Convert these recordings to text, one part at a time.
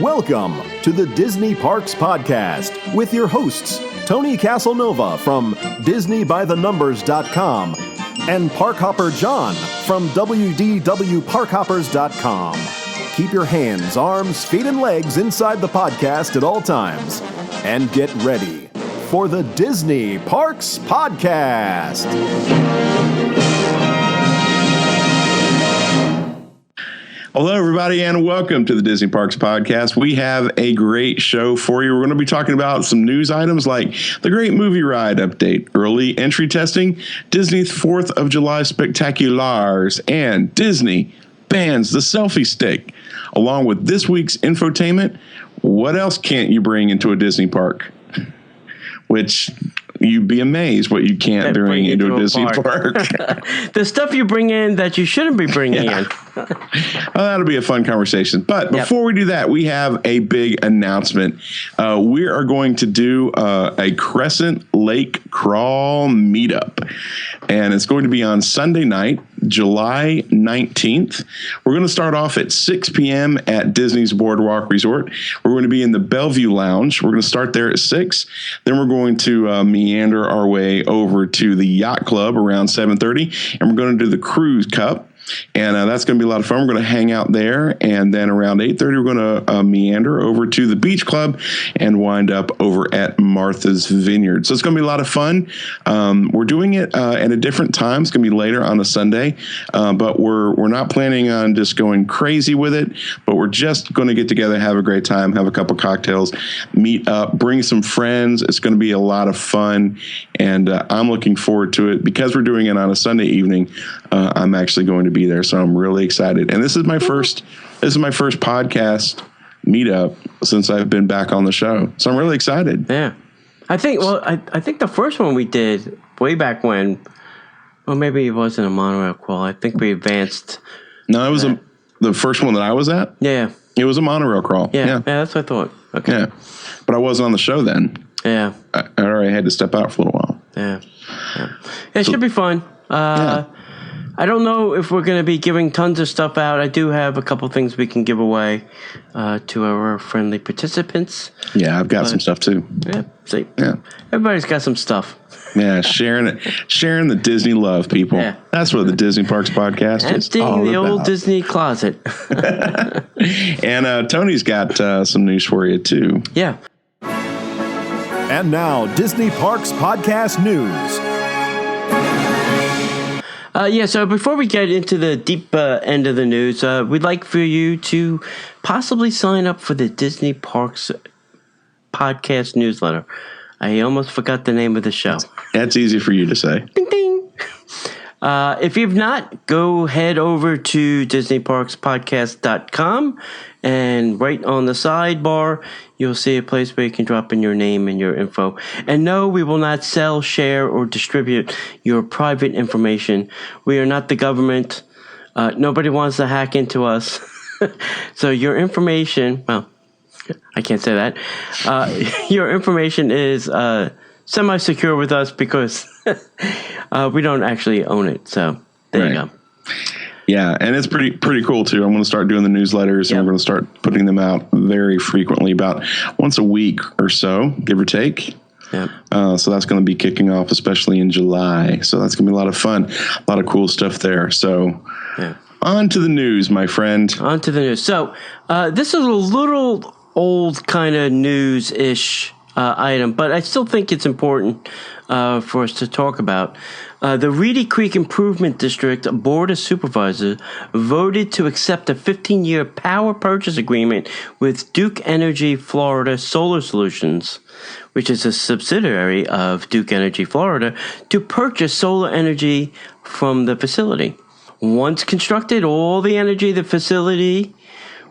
Welcome to the Disney Parks Podcast with your hosts, Tony Casanova from DisneyByTheNumbers.com and Parkhopper John from WDWParkhoppers.com. Keep your hands, arms, feet, and legs inside the podcast at all times. And get ready for the Disney Parks Podcast. Hello, everybody, and welcome to the Disney Parks Podcast. We have a great show for you. We're going to be talking about some news items like the Great Movie Ride update, early entry testing, Disney's 4th of July spectaculars, and Disney bans the selfie stick. Along with this week's Infotainment, what else can't you bring into a Disney park? Which you'd be amazed what you can't bring into a Disney park. The stuff you bring in that you shouldn't be bringing in. Well, that'll be a fun conversation. But before we do that, we have a big announcement. We are going to do a Crescent Lake Crawl meetup. And it's going to be on Sunday night, July 19th. We're going to start off at 6 p.m. at Disney's Boardwalk Resort. We're going to be in the Bellevue Lounge. We're going to start there at 6. Then we're going to meander our way over to the Yacht Club around 7:30. And we're going to do the Cruise Cup. And that's going to be a lot of fun. We're going to hang out there. And then around 8:30, we're going to meander over to the Beach Club and wind up over at Martha's Vineyard. So it's going to be a lot of fun. We're doing it at a different time. It's going to be later on a Sunday. But we're not planning on just going crazy with it. But we're just going to get together, have a great time, have a couple cocktails, meet up, bring some friends. It's going to be a lot of fun. And I'm looking forward to it. Because we're doing it on a Sunday evening, I'm actually going to be there, so I'm really excited. And this is my first podcast meetup since I've been back on the show, so I'm really excited. Yeah, I think the first one we did way back when, well, maybe it wasn't a monorail crawl. I think we advanced. No, it was the first one that I was at. Yeah, it was a monorail crawl. Yeah, that's what I thought. Okay, yeah, but I wasn't on the show then. Yeah, I already had to step out for a little while. Yeah, it should be fun. I don't know if we're going to be giving tons of stuff out. I do have a couple things we can give away to our friendly participants. Yeah, I've got some stuff too. Yeah, see, everybody's got some stuff. Yeah, sharing the Disney love, people. Yeah. That's what the Disney Parks Podcast is all Emptying the about. old Disney closet. And Tony's got some news for you too. Yeah. And now, Disney Parks Podcast News. So before we get into the deep end of the news, we'd like for you to possibly sign up for the Disney Parks Podcast newsletter. I almost forgot the name of the show. That's easy for you to say. Ding, ding. If you've not, go head over to DisneyParksPodcast.com, and right on the sidebar, you'll see a place where you can drop in your name and your info. And no, we will not sell, share, or distribute your private information. We are not the government. Nobody wants to hack into us. So your information, well, I can't say that. Your information is semi-secure with us because we don't actually own it. So there you go. Yeah, and it's pretty cool too. I'm going to start doing the newsletters, and we're going to start putting them out very frequently, about once a week or so, give or take. Yeah. So that's going to be kicking off, especially in July. So that's going to be a lot of fun, a lot of cool stuff there. So on to the news, my friend. On to the news. So this is a little old kind of news-ish item, but I still think it's important for us to talk about. The Reedy Creek Improvement District Board of Supervisors voted to accept a 15-year power purchase agreement with Duke Energy Florida Solar Solutions, which is a subsidiary of Duke Energy Florida, to purchase solar energy from the facility. Once constructed, all the energy of the facility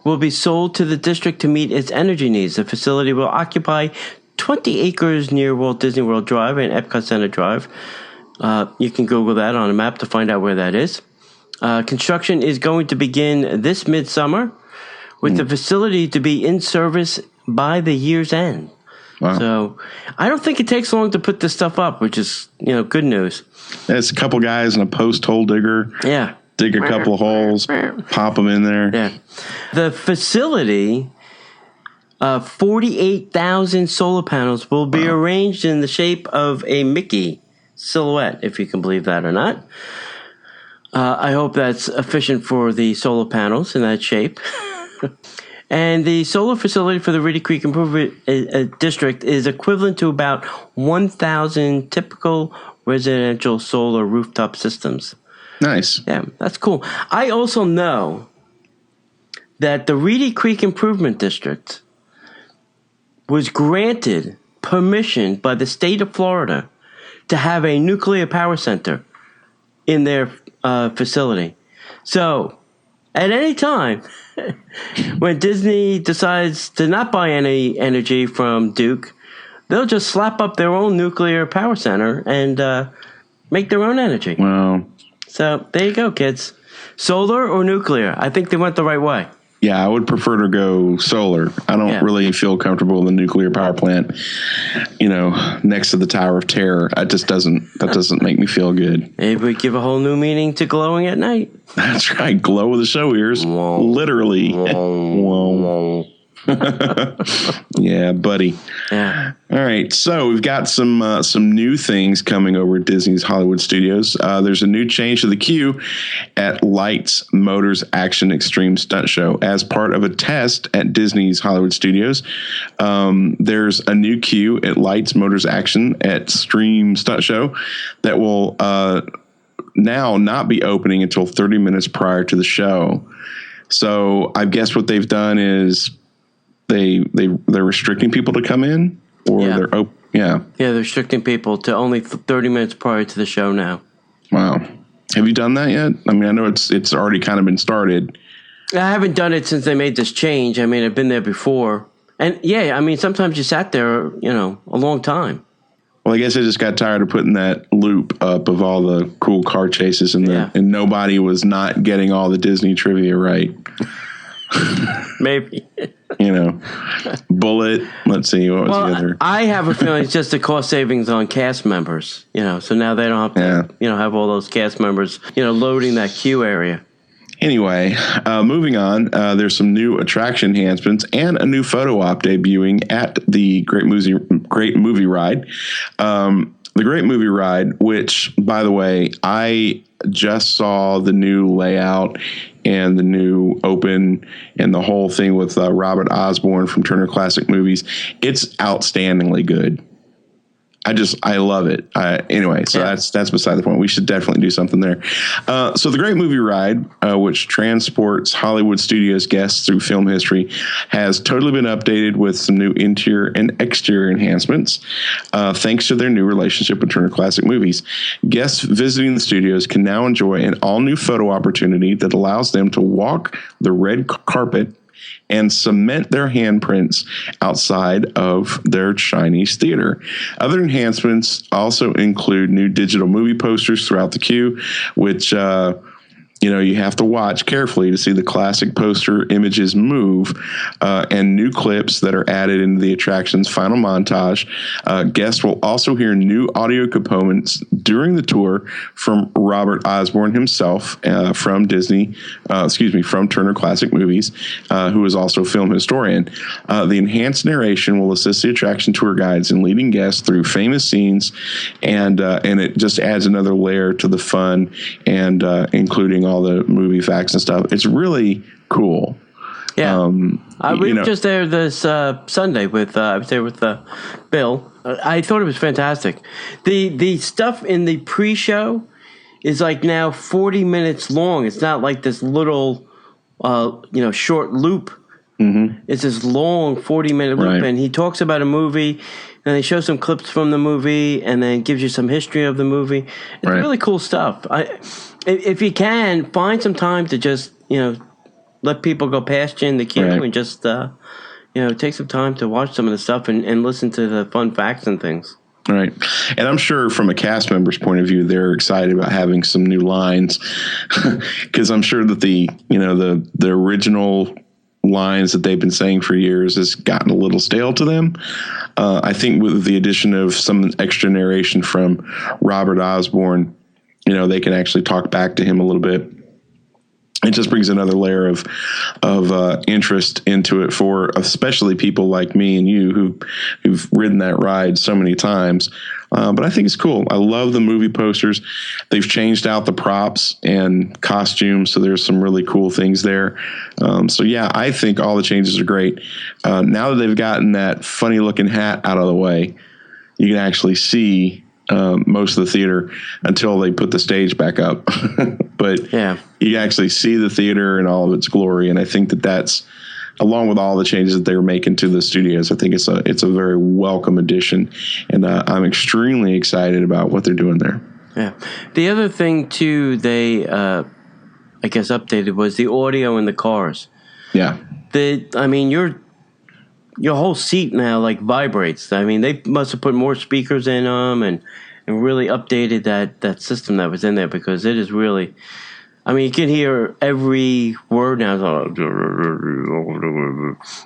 will be sold to the district to meet its energy needs. The facility will occupy 20 acres near Walt Disney World Drive and Epcot Center Drive. You can Google that on a map to find out where that is. Construction is going to begin this midsummer, with the facility to be in service by the year's end. Wow. So I don't think it takes long to put this stuff up, which is, good news. It's a couple guys and a post hole digger. Yeah. Dig a couple of holes, pop them in there. Yeah. The facility 48,000 solar panels will be arranged in the shape of a Mickey silhouette, if you can believe that or not. I hope that's efficient for the solar panels in that shape. And the solar facility for the Reedy Creek Improvement District is equivalent to about 1,000 typical residential solar rooftop systems. Nice. Yeah, that's cool. I also know that the Reedy Creek Improvement District was granted permission by the state of Florida to have a nuclear power center in their facility. So, at any time, when Disney decides to not buy any energy from Duke, they'll just slap up their own nuclear power center and make their own energy. Wow. So there you go, kids. Solar or nuclear? I think they went the right way. Yeah, I would prefer to go solar. I don't really feel comfortable with a nuclear power plant, next to the Tower of Terror. That doesn't make me feel good. It would give a whole new meaning to glowing at night. That's right. Glow with the show ears. Whoa. Literally. Whoa. Yeah, buddy. Yeah. All right. So we've got some new things coming over at Disney's Hollywood Studios. There's a new change to the queue at Lights Motors Action Extreme Stunt Show. As part of a test at Disney's Hollywood Studios, there's a new queue at Lights Motors Action Extreme Stunt Show that will now not be opening until 30 minutes prior to the show. So I guess what they've done is they're restricting people to come in, or they're open. Yeah, they're restricting people to only 30 minutes prior to the show now. Wow, have you done that yet? I mean, I know it's already kind of been started. I haven't done it since they made this change. I mean, I've been there before, and sometimes you sat there, a long time. Well, I guess I just got tired of putting that loop up of all the cool car chases, and nobody was not getting all the Disney trivia right. Maybe. Bullet. Let's see. What was the other? I have a feeling it's just the cost savings on cast members, so now they don't have to, have all those cast members, loading that queue area. Anyway, moving on, there's some new attraction enhancements and a new photo op debuting at the Great Movie Ride. The Great Movie Ride, which, by the way, I just saw the new layout and the new open and the whole thing with Robert Osborne from Turner Classic Movies. It's outstandingly good. I love it. That's beside the point. We should definitely do something there. So the Great Movie Ride, which transports Hollywood Studios guests through film history, has totally been updated with some new interior and exterior enhancements, thanks to their new relationship with Turner Classic Movies. Guests visiting the studios can now enjoy an all-new photo opportunity that allows them to walk the red carpet and cement their handprints outside of their Chinese theater. Other enhancements also include new digital movie posters throughout the queue, which you have to watch carefully to see the classic poster images move, and new clips that are added into the attraction's final montage. Guests will also hear new audio components during the tour from Robert Osborne himself, from Turner Classic Movies, who is also a film historian. The enhanced narration will assist the attraction tour guides in leading guests through famous scenes, and it just adds another layer to the fun, and including all the movie facts and stuff. It's really cool. Yeah, we were just there this Sunday with I was there with Bill. I thought it was fantastic. The stuff in the pre-show is like now 40 minutes long. It's not like this little short loop. Mm-hmm. It's this long 40-minute loop, and he talks about a movie, and they show some clips from the movie, and then gives you some history of the movie. It's really cool stuff. If you can, find some time to just, let people go past you in the queue and just, take some time to watch some of the stuff and listen to the fun facts and things. Right. And I'm sure from a cast member's point of view, they're excited about having some new lines, because I'm sure that the original lines that they've been saying for years has gotten a little stale to them. I think with the addition of some extra narration from Robert Osborne, they can actually talk back to him a little bit it just brings another layer of interest into it for especially people like me and you who've ridden that ride so many times. But I think it's cool. I love the movie posters. They've changed out the props and costumes, so there's some really cool things there. So yeah, I think all the changes are great. Now that they've gotten that funny looking hat out of the way, you can actually see most of the theater until they put the stage back up. But yeah, you actually see the theater in all of its glory. And I think that's, along with all the changes that they were making to the studios, I think it's a very welcome addition. And I'm extremely excited about what they're doing there. Yeah. The other thing, too, they, I guess, updated was the audio in the cars. Yeah. Your whole seat now like vibrates. I mean, they must have put more speakers in them and really updated that system that was in there, because it is really, I mean, you can hear every word now.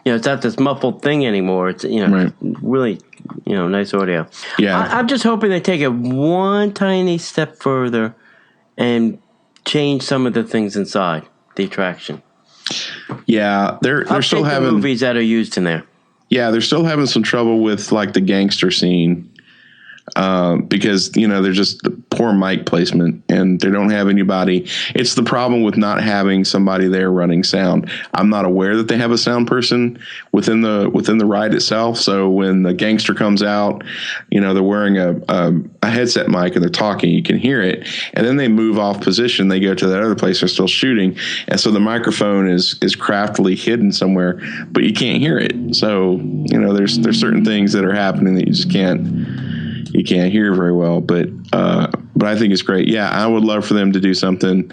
It's not this muffled thing anymore. It's, right. Really, nice audio. Yeah. I'm just hoping they take it one tiny step further and change some of the things inside the attraction. Yeah, they're still having the movies that are used in there. Yeah, they're still having some trouble with like the gangster scene because, they're just poor mic placement and they don't have anybody. It's the problem with not having somebody there running sound. I'm not aware that they have a sound person within the ride itself. So when the gangster comes out, they're wearing a headset mic and they're talking, you can hear it. And then they move off position. They go to that other place, they're still shooting. And so the microphone is craftily hidden somewhere, but you can't hear it. So, there's certain things that are happening that you just can't hear very well, but I think it's great. Yeah, I would love for them to do something.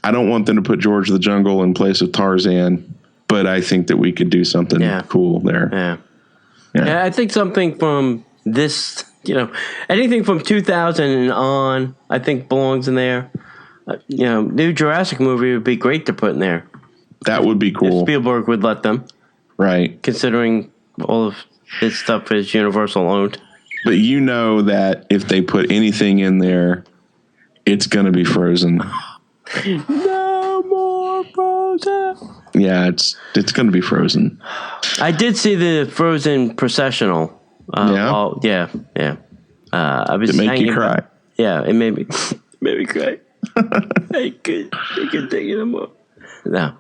I don't want them to put George of the Jungle in place of Tarzan, but I think that we could do something cool there. Yeah, I think something from this, anything from 2000 and on, I think belongs in there. New Jurassic movie would be great to put in there. That would be cool. If Spielberg would let them. Right. Considering all of his stuff is Universal owned. But that if they put anything in there, it's going to be Frozen. No more Frozen. Yeah, it's going to be Frozen. I did see the Frozen processional. Yeah? I was Did it make you cry? It made me cry. I could take it anymore. No,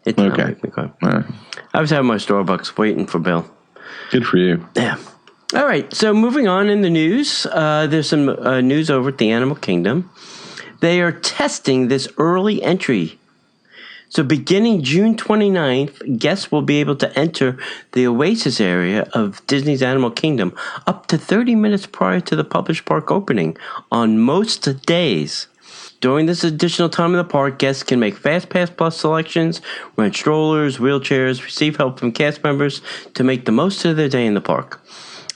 it did not make me cry. Right. I was having my Starbucks waiting for Bill. Good for you. Yeah. All right, so moving on in the news, there's some news over at the Animal Kingdom. They are testing this early entry. So beginning June 29th, guests will be able to enter the Oasis area of Disney's Animal Kingdom up to 30 minutes prior to the published park opening on most days. During this additional time in the park, guests can make FastPass Plus selections, rent strollers, wheelchairs, receive help from cast members to make the most of their day in the park.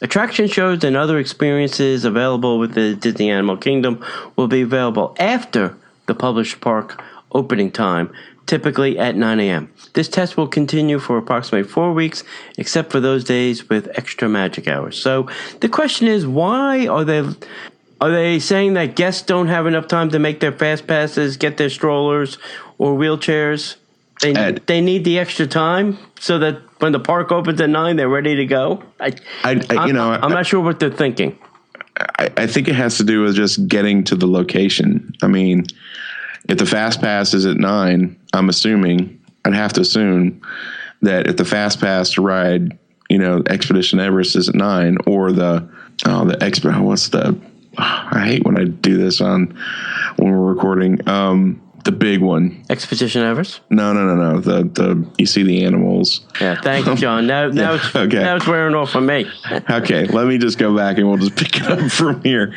Attraction shows and other experiences available with the Disney Animal Kingdom will be available after the published park opening time, typically at 9 a.m. This test will continue for approximately 4 weeks, except for those days with extra magic hours. So the question is, why are they saying that guests don't have enough time to make their fast passes, get their strollers or wheelchairs? They need the extra time so that when the park opens at 9, they're ready to go. I'm not sure what they're thinking. I think it has to do with just getting to the location. I mean, if the fast pass is at 9, I'd have to assume that if the fast pass to ride, Expedition Everest is at 9, or I hate when I do this when we're recording. The big one. Expedition Everest? No. The you see the animals. Yeah, thank you, John. Now it's wearing off on me. Okay, let me just go back and we'll just pick it up from here.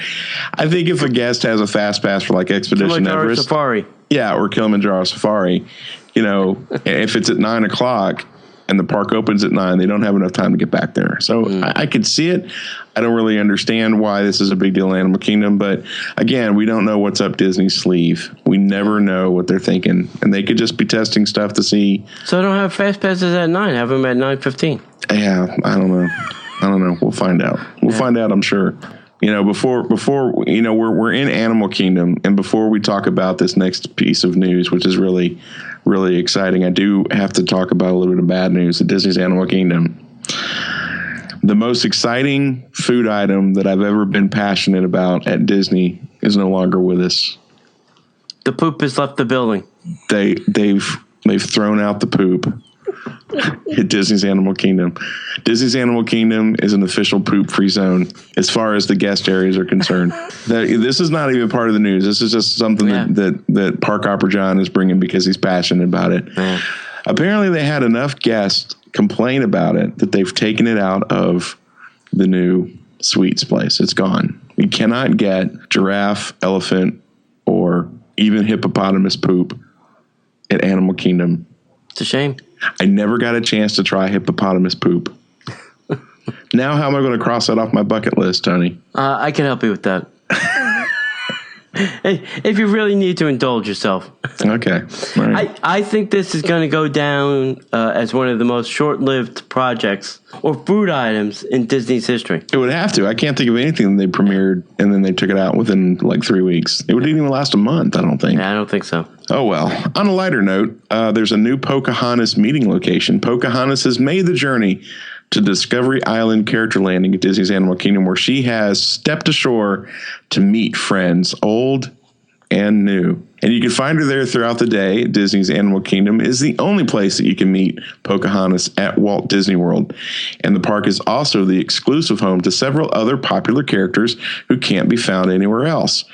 I think if a guest has a fast pass for like Expedition Everest, Safari. Yeah, or Kilimanjaro Safari, if it's at 9 o'clock and the park opens at 9, they don't have enough time to get back there. So I could see it. I don't really understand why this is a big deal in Animal Kingdom, but again, we don't know what's up Disney's sleeve. We never know what they're thinking, and they could just be testing stuff to see. So I don't have fast passes at 9. Have them at 9:15. Yeah, I don't know. We'll find out. We'll find out, I'm sure. Before we're in Animal Kingdom, and before we talk about this next piece of news, which is really really exciting. I do have to talk about a little bit of bad news at Disney's Animal Kingdom. The most exciting food item that I've ever been passionate about at Disney is no longer with us. The poop has left the building. They've thrown out the poop at Disney's Animal Kingdom. Disney's Animal Kingdom is an official poop-free zone as far as the guest areas are concerned. This is not even part of the news. This is just something that Park Hopper John is bringing because he's passionate about it. Yeah. Apparently, they had enough guests complain about it that they've taken it out of the new sweets place. It's gone. You cannot get giraffe, elephant, or even hippopotamus poop at Animal Kingdom. It's a shame. I never got a chance to try hippopotamus poop. Now, how am I going to cross that off my bucket list, Tony? I can help you with that. If you really need to indulge yourself. Okay. All right. I think this is going to go down as one of the most short-lived projects or food items in Disney's history. It would have to. I can't think of anything they premiered and then they took it out within like 3 weeks. It wouldn't even last a month, I don't think. Yeah, I don't think so. Oh, well. On a lighter note, there's a new Pocahontas meeting location. Pocahontas has made the journey to Discovery Island character landing at Disney's Animal Kingdom, where she has stepped ashore to meet friends, old and new. And you can find her there throughout the day. Disney's Animal Kingdom is the only place that you can meet Pocahontas at Walt Disney World. And the park is also the exclusive home to several other popular characters who can't be found anywhere else.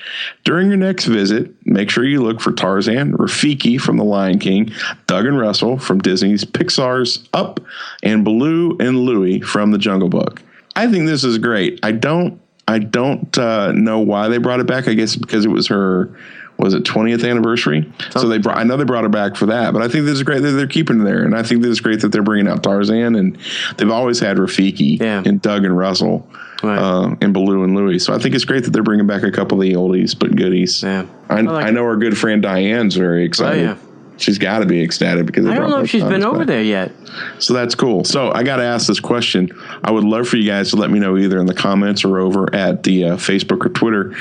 During your next visit, make sure you look for Tarzan, Rafiki from The Lion King, Doug and Russell from Disney's Pixar's Up, and Baloo and Louie from The Jungle Book. I think this is great. I don't know why they brought it back. I guess because it was her, was it 20th anniversary? So I know they brought her back for that, but I think this is great that they're keeping her there. And I think this is great that they're bringing out Tarzan, and they've always had Rafiki and Doug and Russell, and Baloo and Louie. So I think it's great that they're bringing back a couple of the oldies but goodies. Yeah. I know our good friend Diane's very excited. Oh, yeah. She's got to be ecstatic because I don't know if she's been over there yet. So that's cool. So I got to ask this question. I would love for you guys to let me know either in the comments or over at the Facebook or Twitter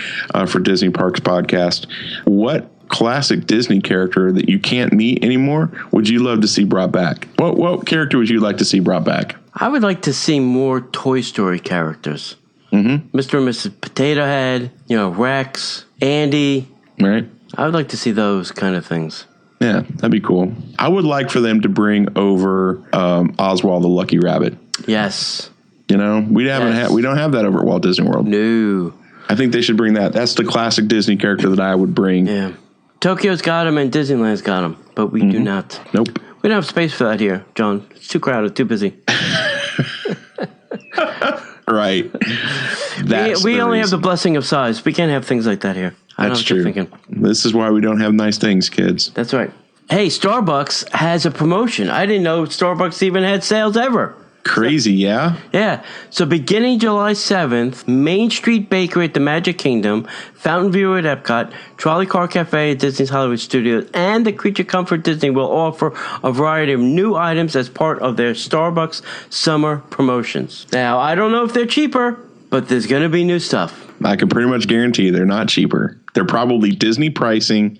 for Disney Parks Podcast. What classic Disney character that you can't meet anymore would you love to see brought back? What character would you like to see brought back? I would like to see more Toy Story characters. Mm-hmm. Mr. and Mrs. Potato Head, Rex, Andy. Right. I would like to see those kind of things. Yeah, that'd be cool. I would like for them to bring over Oswald the Lucky Rabbit. Yes. We don't have that over at Walt Disney World. No. I think they should bring that. That's the classic Disney character that I would bring. Yeah. Tokyo's got him and Disneyland's got him, but we do not. Nope. We don't have space for that here, John. It's too crowded, too busy. Right. We only have the blessing of size. We can't have things like that here. That's true. This is why we don't have nice things, kids. That's right. Hey, Starbucks has a promotion. I didn't know Starbucks even had sales ever. Crazy, yeah? Yeah. So beginning July 7th, Main Street Bakery at the Magic Kingdom, Fountain View at Epcot, Trolley Car Cafe at Disney's Hollywood Studios, and the Creature Comfort Disney will offer a variety of new items as part of their Starbucks summer promotions. Now, I don't know if they're cheaper, but there's going to be new stuff. I can pretty much guarantee they're not cheaper. They're probably Disney pricing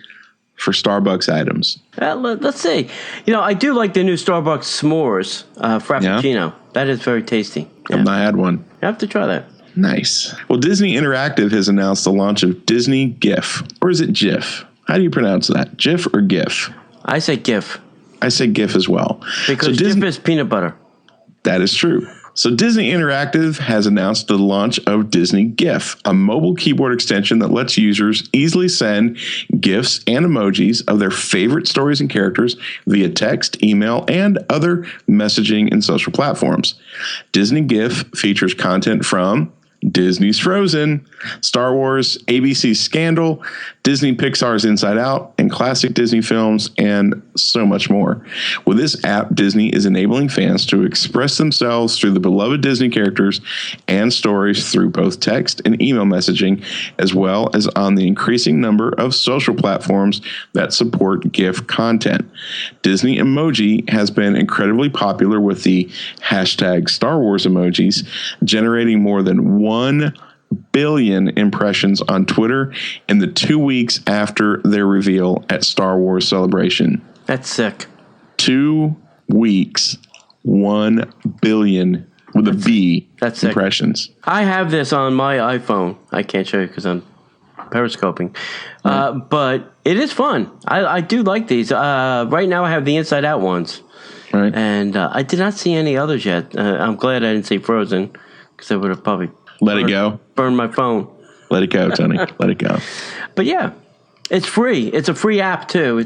for Starbucks items. Let's see. I do like the new Starbucks s'mores Frappuccino. Yeah. That is very tasty. I've not had one. You have to try that. Nice. Well, Disney Interactive has announced the launch of Disney GIF. Or is it GIF? How do you pronounce that? GIF or GIF? I say GIF. I say GIF as well. Because GIF is peanut butter. That is true. So Disney Interactive has announced the launch of Disney GIF, a mobile keyboard extension that lets users easily send GIFs and emojis of their favorite stories and characters via text, email, and other messaging and social platforms. Disney GIF features content from Disney's Frozen, Star Wars, ABC's Scandal, Disney Pixar's Inside Out, and classic Disney films, and so much more. With this app, Disney is enabling fans to express themselves through the beloved Disney characters and stories through both text and email messaging, as well as on the increasing number of social platforms that support GIF content. Disney Emoji has been incredibly popular with the hashtag Star Wars emojis, generating more than 1 billion impressions on Twitter in the 2 weeks after their reveal at Star Wars Celebration. That's sick. 2 weeks, 1 billion with a B. That's sick. Impressions. I have this on my iPhone. I can't show you because I'm periscoping. But it is fun. I do like these. Right now I have the inside out ones. Right. And I did not see any others yet. I'm glad I didn't see Frozen because I would have probably burned my phone. Let it go, Tony. Let it go. But yeah, it's free. It's a free app too.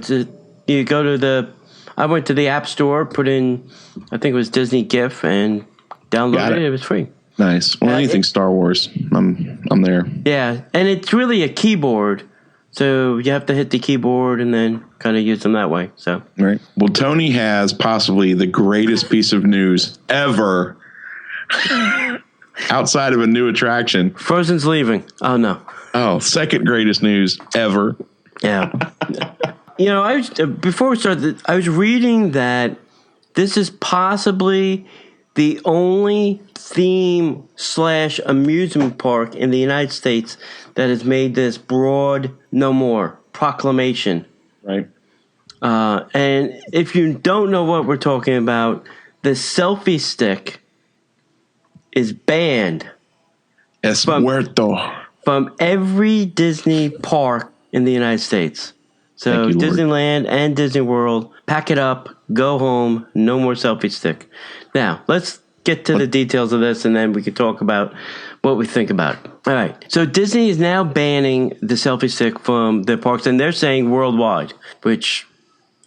You go to I went to the App Store, put in, I think it was Disney GIF, and downloaded it. It was free. Nice. Well, anything Star Wars, I'm there. Yeah, and it's really a keyboard, so you have to hit the keyboard and then kind of use them that way. So right. Well, Tony has possibly the greatest piece of news ever. Outside of a new attraction. Frozen's leaving. Oh, no. Oh, second greatest news ever. Yeah. Before we started, I was reading that this is possibly the only theme / amusement park in the United States that has made this broad no more proclamation. Right. And if you don't know what we're talking about, the selfie stick is banned from every Disney park in the United States. So you, Disneyland and Disney World, pack it up, go home, no more selfie stick. Now, let's get to the details of this, and then we can talk about what we think about it. All right. So Disney is now banning the selfie stick from the parks, and they're saying worldwide, which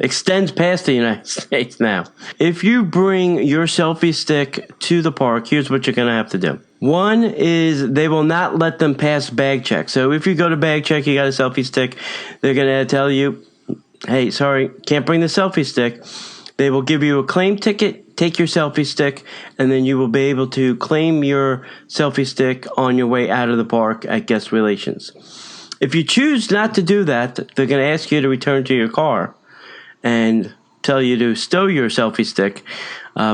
extends past the United States now. If you bring your selfie stick to the park, here's what you're going to have to do. One is they will not let them pass bag check. So if you go to bag check, you got a selfie stick, they're going to tell you, hey, sorry, can't bring the selfie stick. They will give you a claim ticket, take your selfie stick, and then you will be able to claim your selfie stick on your way out of the park at guest relations. If you choose not to do that, they're going to ask you to return to your car and tell you to stow your selfie stick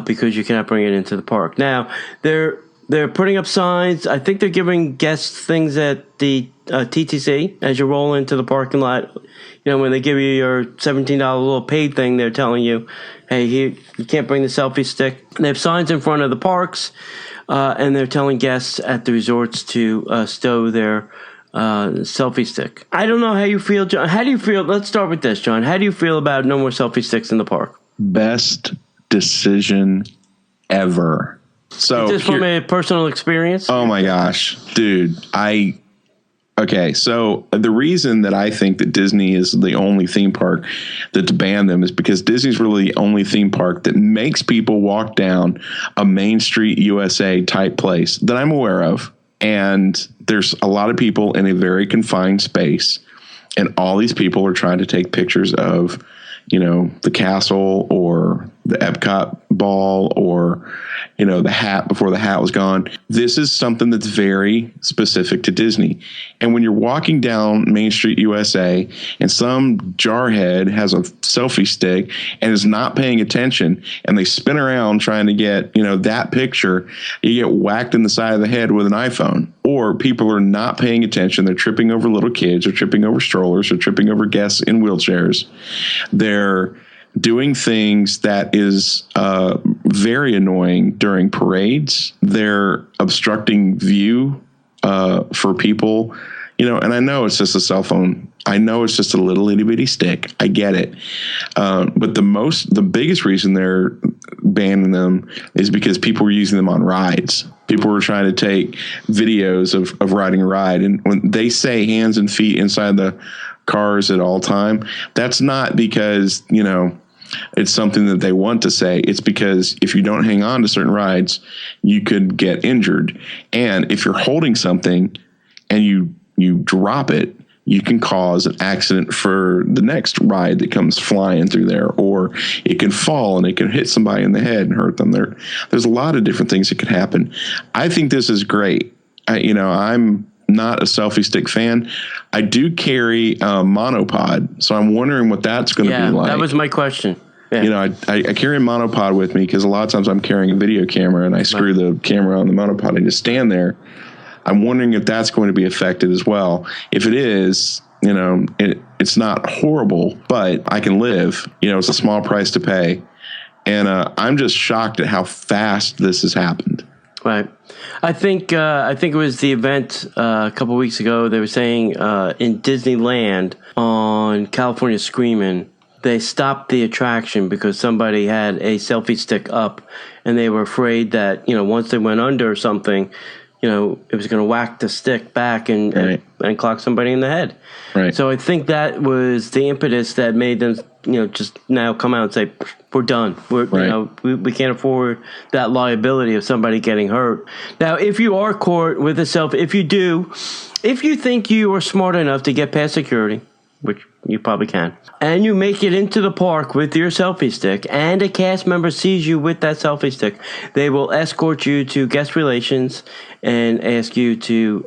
because you cannot bring it into the park. Now, they're putting up signs. I think they're giving guests things at the TTC as you roll into the parking lot. You know, when they give you your $17 little paid thing, they're telling you, hey, here, you can't bring the selfie stick. They have signs in front of the parks, and they're telling guests at the resorts to stow their selfie stick. I don't know how you feel, John. How do you feel? Let's start with this, John. How do you feel about no more selfie sticks in the park? Best decision ever. So just from a personal experience? Oh my gosh, dude. Okay, so the reason that I think that Disney is the only theme park that's banned them is because Disney's really the only theme park that makes people walk down a Main Street USA type place that I'm aware of. And there's a lot of people in a very confined space, and all these people are trying to take pictures of, the castle or the Epcot ball or, the hat before the hat was gone. This is something that's very specific to Disney. And when you're walking down Main Street USA and some jarhead has a selfie stick and is not paying attention and they spin around trying to get, that picture, you get whacked in the side of the head with an iPhone. Or people are not paying attention. They're tripping over little kids or tripping over strollers or tripping over guests in wheelchairs. They're doing things that is very annoying during parades. They're obstructing view for people, and I know it's just a cell phone. I know it's just a little itty bitty stick. I get it. But the biggest reason they're banning them is because people were using them on rides. People were trying to take videos of riding a ride. And when they say hands and feet inside the cars at all time, that's not because, it's something that they want to say. It's because if you don't hang on to certain rides, you could get injured. And if you're holding something and you drop it, you can cause an accident for the next ride that comes flying through there, or it can fall and it can hit somebody in the head and hurt them. There's a lot of different things that could happen. I think this is great. I'm not a selfie stick fan. I do carry a monopod, so I'm wondering what that's going to be like. That was my question. Yeah. I carry a monopod with me because a lot of times I'm carrying a video camera and I screw the camera on the monopod and just stand there. I'm wondering if that's going to be affected as well. If it is, It's not horrible, but I can live. It's a small price to pay. And I'm just shocked at how fast this has happened. Right. I think it was the event a couple weeks ago. They were saying in Disneyland on California Screamin', they stopped the attraction because somebody had a selfie stick up, and they were afraid that once they went under or something, it was going to whack the stick back and clock somebody in the head. Right. So I think that was the impetus that made them, just now come out and say, we're done. We can't afford that liability of somebody getting hurt. Now, if you are caught with a selfie, if you think you are smart enough to get past security, which you probably can, and you make it into the park with your selfie stick, and a cast member sees you with that selfie stick, they will escort you to guest relations and ask you to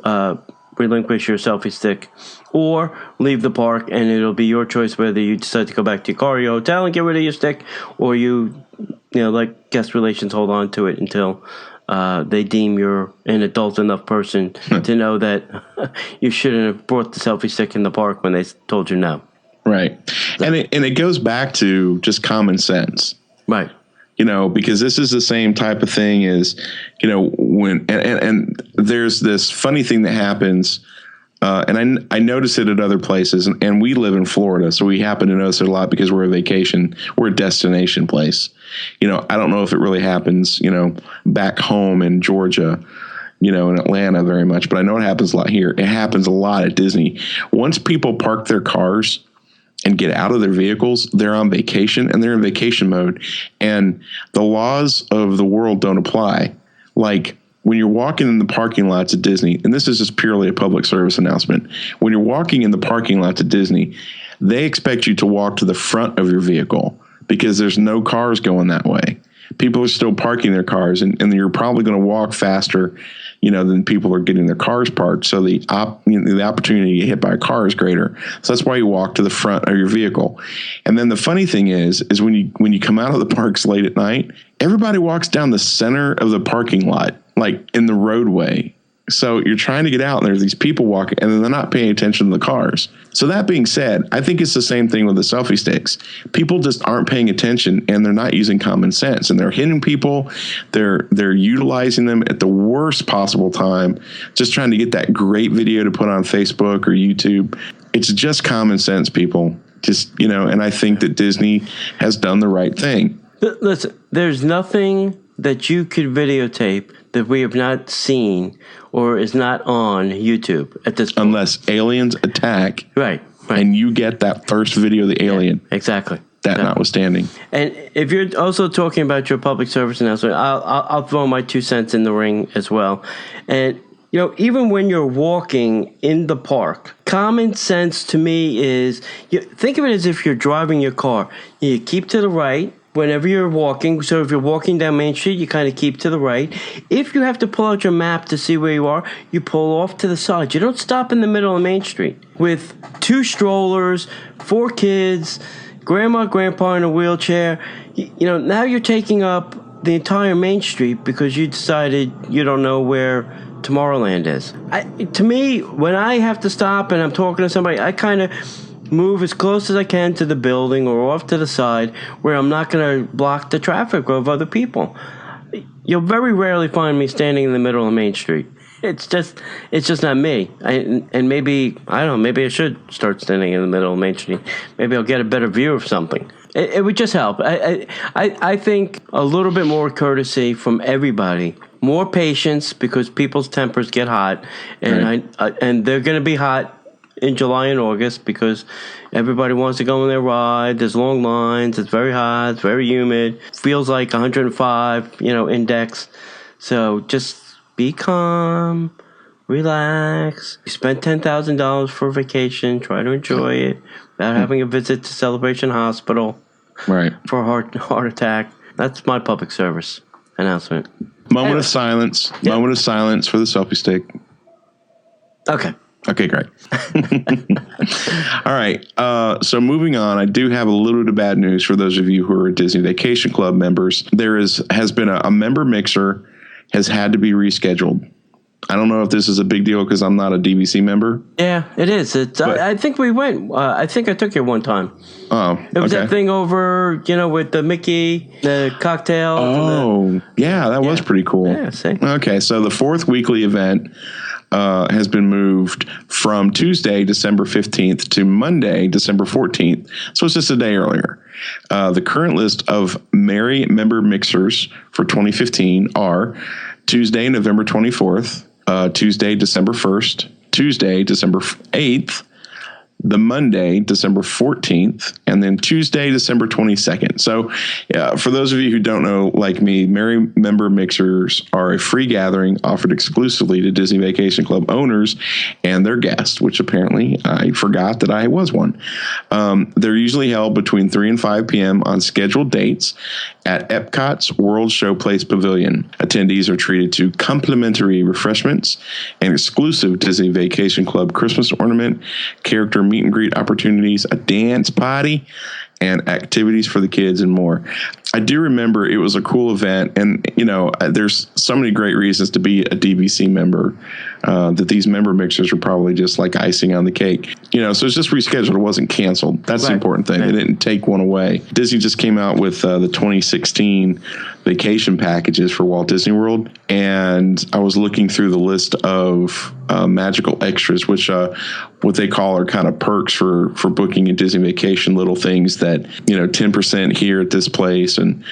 relinquish your selfie stick or leave the park, and it'll be your choice whether you decide to go back to your car or your hotel and get rid of your stick, or you let guest relations hold on to it until they deem you're an adult enough person to know that you shouldn't have brought the selfie stick in the park when they told you no. Right. And it goes back to just common sense. Right. Because this is the same type of thing as, when, and there's this funny thing that happens, and I notice it at other places, and we live in Florida, so we happen to notice it a lot because we're a destination place. I don't know if it really happens, back home in Georgia, in Atlanta very much, but I know it happens a lot here. It happens a lot at Disney. Once people park their cars and get out of their vehicles, they're on vacation, and they're in vacation mode, and the laws of the world don't apply. Like, when you're walking in the parking lots at Disney, and this is just purely a public service announcement, when you're walking in the parking lots at Disney, they expect you to walk to the front of your vehicle because there's no cars going that way. People are still parking their cars, and you're probably going to walk faster, than people are getting their cars parked. So the opportunity to get hit by a car is greater. So that's why you walk to the front of your vehicle. And then the funny thing is when you come out of the parks late at night, everybody walks down the center of the parking lot, like in the roadway. So you're trying to get out, and there's these people walking, and then they're not paying attention to the cars. So that being said, I think it's the same thing with the selfie sticks. People just aren't paying attention, and they're not using common sense, and they're hitting people. They're utilizing them at the worst possible time, just trying to get that great video to put on Facebook or YouTube. It's just common sense, people. And I think that Disney has done the right thing. Listen, there's nothing that you could videotape that we have not seen or is not on YouTube at this point. Unless aliens attack. Right. And you get that first video of the alien. Yeah, exactly. That notwithstanding. And if you're also talking about your public service announcement, I'll throw my 2 cents in the ring as well. And, even when you're walking in the park, common sense to me is, think of it as if you're driving your car. You keep to the right whenever you're walking. So if you're walking down Main Street, you kind of keep to the right. If you have to pull out your map to see where you are, you pull off to the side. You don't stop in the middle of Main Street with 2 strollers, 4 kids, grandma, grandpa in a wheelchair. Now you're taking up the entire Main Street because you decided you don't know where Tomorrowland is. To me, when I have to stop and I'm talking to somebody, I kind of move as close as I can to the building or off to the side where I'm not going to block the traffic of other people. You'll very rarely find me standing in the middle of Main Street. It's just not me. And maybe, I don't know, maybe I should start standing in the middle of Main Street. Maybe I'll get a better view of something. It would just help. I think a little bit more courtesy from everybody. More patience, because people's tempers get hot, and right. And they're going to be hot in July and August because everybody wants to go on their ride. There's long lines. It's very hot. It's very humid. Feels like 105, index. So just be calm, relax. You spent $10,000 for a vacation. Try to enjoy it without having a visit to Celebration Hospital, right, for a heart attack. That's my public service announcement. Moment of silence. Yep. Moment of silence for the selfie stick. Okay. Okay, great. All right. So moving on, I do have a little bit of bad news for those of you who are Disney Vacation Club members. There has been a member mixer has had to be rescheduled. I don't know if this is a big deal because I'm not a DVC member. Yeah, it is. I think we went. I think I took you one time. Oh, it was that thing over, with the Mickey, the cocktail. Oh, that was pretty cool. Yeah, see. Okay, so the fourth weekly event has been moved from Tuesday, December 15th to Monday, December 14th. So it's just a day earlier. The current list of Merry member mixers for 2015 are Tuesday, November 24th, Tuesday, December 1st, Tuesday, December 8th, the Monday, December 14th, and then Tuesday, December 22nd. So for those of you who don't know, like me, Merry Member Mixers are a free gathering offered exclusively to Disney Vacation Club owners and their guests, which apparently I forgot that I was one. They're usually held between 3 and 5 p.m. on scheduled dates at Epcot's World Showplace Pavilion. Attendees are treated to complimentary refreshments and exclusive Disney Vacation Club Christmas ornament, character meet and greet opportunities, a dance party, and activities for the kids and more. I do remember it was a cool event, and there's so many great reasons to be a DVC member that these member mixers are probably just like icing on the cake. So it's just rescheduled. It wasn't canceled. That's the important thing. Right. They didn't take one away. Disney just came out with the 2016 vacation packages for Walt Disney World, and I was looking through the list of magical extras, which what they call are kind of perks for booking a Disney vacation, little things that 10% here at this place, and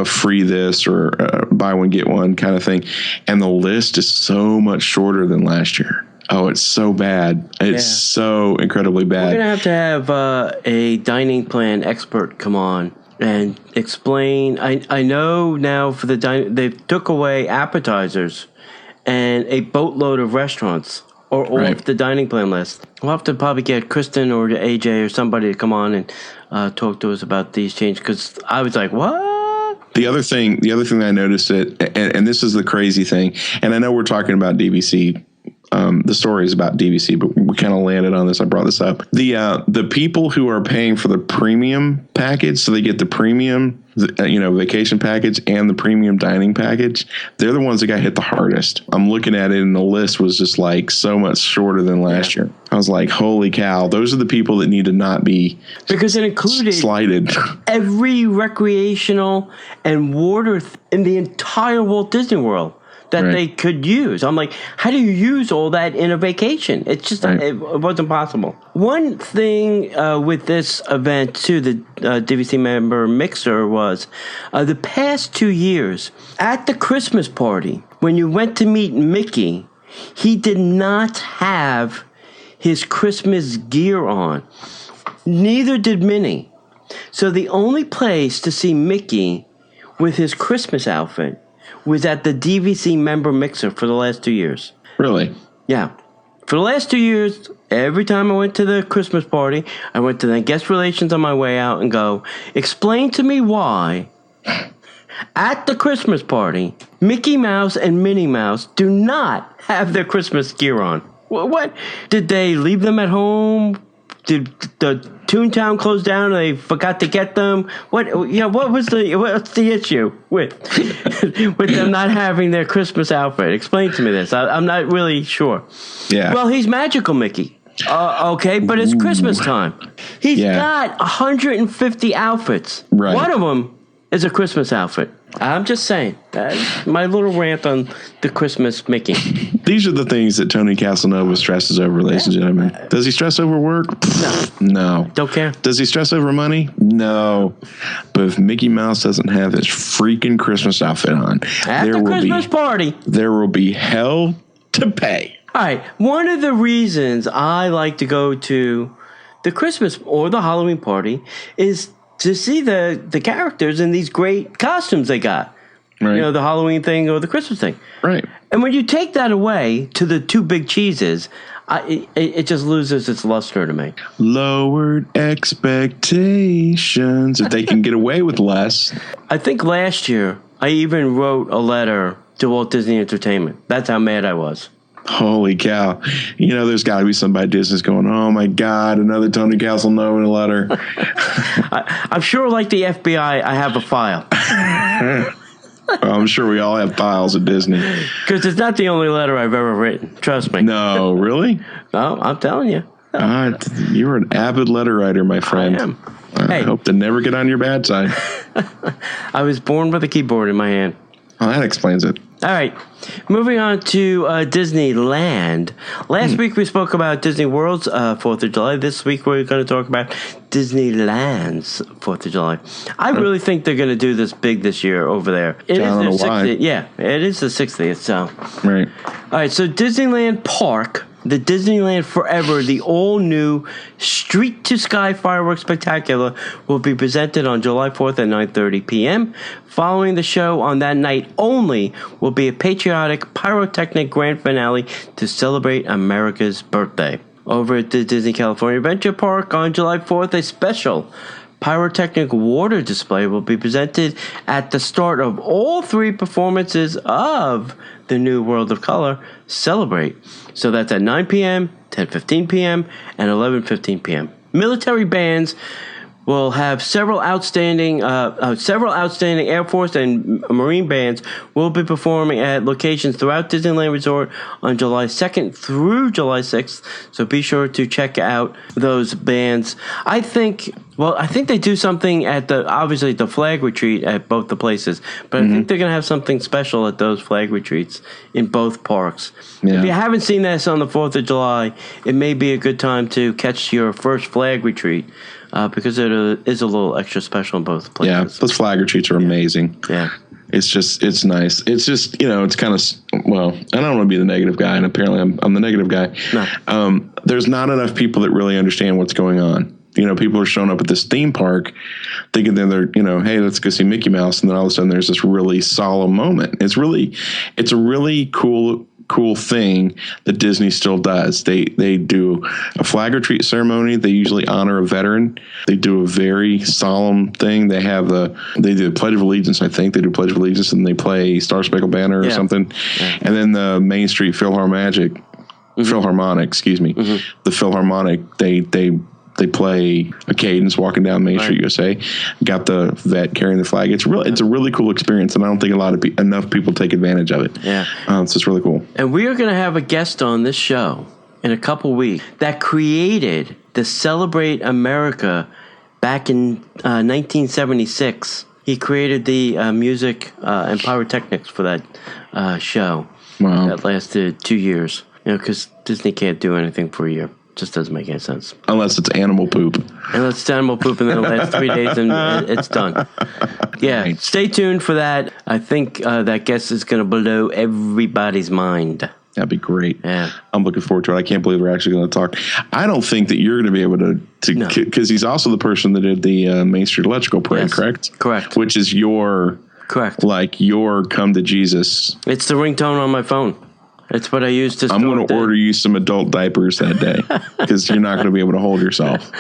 free this or buy one get one kind of thing, and the list is so much shorter than last year. Oh, it's so bad. It's so incredibly bad. We're gonna have to have a dining plan expert come on and explain. I know now for the they took away appetizers and a boatload of restaurants or off the dining plan list. We'll have to probably get Kristen or AJ or somebody to come on and talk to us about these changes, because I was like, what? The other thing I noticed and this is the crazy thing, and I know we're talking about DVC. The story is about DVC, but we kind of landed on this. I brought this up. The people who are paying for the premium package, so they get the premium, vacation package and the premium dining package, they're the ones that got hit the hardest. I'm looking at it, and the list was just like so much shorter than last year. I was like, holy cow, those are the people that need to not be, because it included slighted every recreational and water in the entire Walt Disney World that they could use. I'm like, how do you use all that in a vacation? It's just, it wasn't possible. One thing with this event, too, the DVC member mixer was the past 2 years at the Christmas party, when you went to meet Mickey, he did not have his Christmas gear on. Neither did Minnie. So the only place to see Mickey with his Christmas outfit was at the DVC member mixer for the last 2 years. Really? Yeah. For the last 2 years, every time I went to the Christmas party, I went to the guest relations on my way out and go, explain to me why at the Christmas party, Mickey Mouse and Minnie Mouse do not have their Christmas gear on. What? Did they leave them at home? Did the Toontown close down and they forgot to get them? What's the issue with them not having their Christmas outfit? Explain to me this. I'm not really sure. Yeah. Well, he's Magical Mickey. Okay, but it's Christmas time. He's got 150 outfits. Right. One of them is a Christmas outfit. I'm just saying. That's my little rant on the Christmas Mickey. These are the things that Tony Casanova stresses over, ladies and gentlemen. Does he stress over work? No. Don't care. Does he stress over money? No. But if Mickey Mouse doesn't have his freaking Christmas outfit on, at the Christmas party, there will be hell to pay. All right. One of the reasons I like to go to the Christmas or the Halloween party is to see the characters in these great costumes they got. Right. The Halloween thing or the Christmas thing. Right. And when you take that away to the two big cheeses, it just loses its luster to me. Lowered expectations. If they can get away with less. I think last year I even wrote a letter to Walt Disney Entertainment. That's how mad I was. Holy cow. There's got to be somebody at Disney's going, oh, my God, another Tony Casanova letter. I'm sure, like the FBI, I have a file. I'm sure we all have piles at Disney. Because it's not the only letter I've ever written. Trust me. No, really? No, I'm telling you. You're an avid letter writer, my friend. I am. I hope to never get on your bad side. I was born with a keyboard in my hand. Well, that explains it. All right. Moving on to Disneyland. Last week we spoke about Disney World's 4th of July. This week we're going to talk about Disneyland's 4th of July. I really think they're going to do this big this year over there. I don't know why. Yeah, it is the 60th. So. Right. All right. So Disneyland Park, the Disneyland Forever, the all-new Street to Sky Fireworks Spectacular will be presented on July 4th at 9:30 p.m. Following the show on that night only will be a patriotic pyrotechnic grand finale to celebrate America's birthday. Over at the Disney California Adventure Park on July 4th, a special pyrotechnic water display will be presented at the start of all 3 performances of the new World of Color Celebrate. So that's at 9 p.m., 10:15 p.m., and 11:15 p.m. Military bands will have several outstanding Air Force and Marine bands will be performing at locations throughout Disneyland Resort on July 2nd through July 6th. So be sure to check out those bands. I think they do something at the flag retreat at both the places, but I think they're going to have something special at those flag retreats in both parks. Yeah. If you haven't seen this on the 4th of July, it may be a good time to catch your first flag retreat. Because it is a little extra special in both places. Yeah, those flag retreats are amazing. Yeah. It's nice. It's just, it's kind of, I don't want to be the negative guy, and apparently I'm the negative guy. No. There's not enough people that really understand what's going on. People are showing up at this theme park thinking that they're, hey, let's go see Mickey Mouse. And then all of a sudden there's this really solemn moment. It's a really cool thing that Disney still does. They do a flag retreat ceremony. They usually honor a veteran. They do a very solemn thing. They do the Pledge of Allegiance. I think they do Pledge of Allegiance, and they play Star Spangled Banner or something. Yeah. And then the Main Street Philharmonic, the Philharmonic, they play a cadence walking down Main Street USA. Got the vet carrying the flag. It's a really cool experience, and I don't think enough people take advantage of it. Yeah, so it's really cool. And we are going to have a guest on this show in a couple weeks that created the Celebrate America back in 1976. He created the music and pyrotechnics for that show. Wow, that lasted 2 years. Because Disney can't do anything for a year. Just doesn't make any sense. Unless it's animal poop. Unless it's animal poop in the last 3 days and it's done. Yeah, right. Stay tuned for that. I think that guest is going to blow everybody's mind. That'd be great. Yeah. I'm looking forward to it. I can't believe we're actually going to talk. I don't think that you're going to be able to because he's also the person that did the Main Street Electrical Parade, yes. Correct? Correct. Which is your come to Jesus. It's the ringtone on my phone. It's what I use to. I'm going to order you some adult diapers that day because you're not going to be able to hold yourself.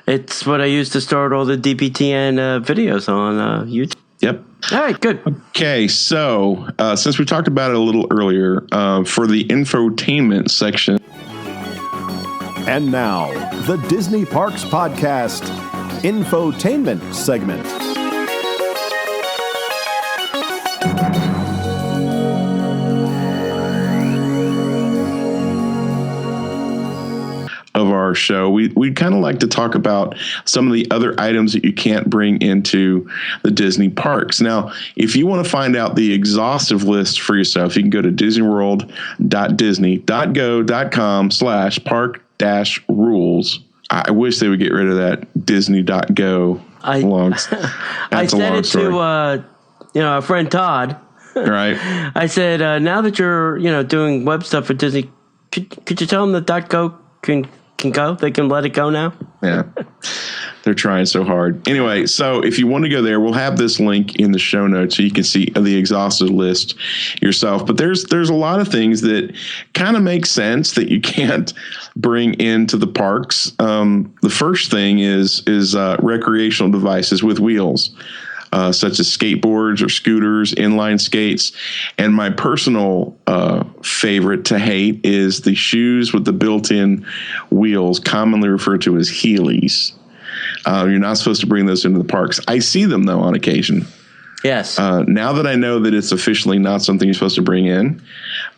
It's what I use to start all the DPTN videos on YouTube. Yep. All right, good. Okay, so since we talked about it a little earlier, for the infotainment section. And now, the Disney Parks Podcast Infotainment segment. Of our show, we'd kind of like to talk about some of the other items that you can't bring into the Disney parks. Now, if you want to find out the exhaustive list for yourself, you can go to disneyworld.disney.go.com/park-rules. I wish they would get rid of that Disney.go. I said it to our friend Todd. Right. I said, now that you're doing web stuff for Disney, could you tell them that .go can go? They can let it go now? Yeah. They're trying so hard. Anyway, so if you want to go there, we'll have this link in the show notes so you can see the exhaustive list yourself. But there's a lot of things that kind of make sense that you can't bring into the parks. The first thing is recreational devices with wheels. Such as skateboards or scooters, inline skates. And my personal favorite to hate is the shoes with the built-in wheels, commonly referred to as Heelys. You're not supposed to bring those into the parks. I see them, though, on occasion. Yes. Now that I know that it's officially not something you're supposed to bring in,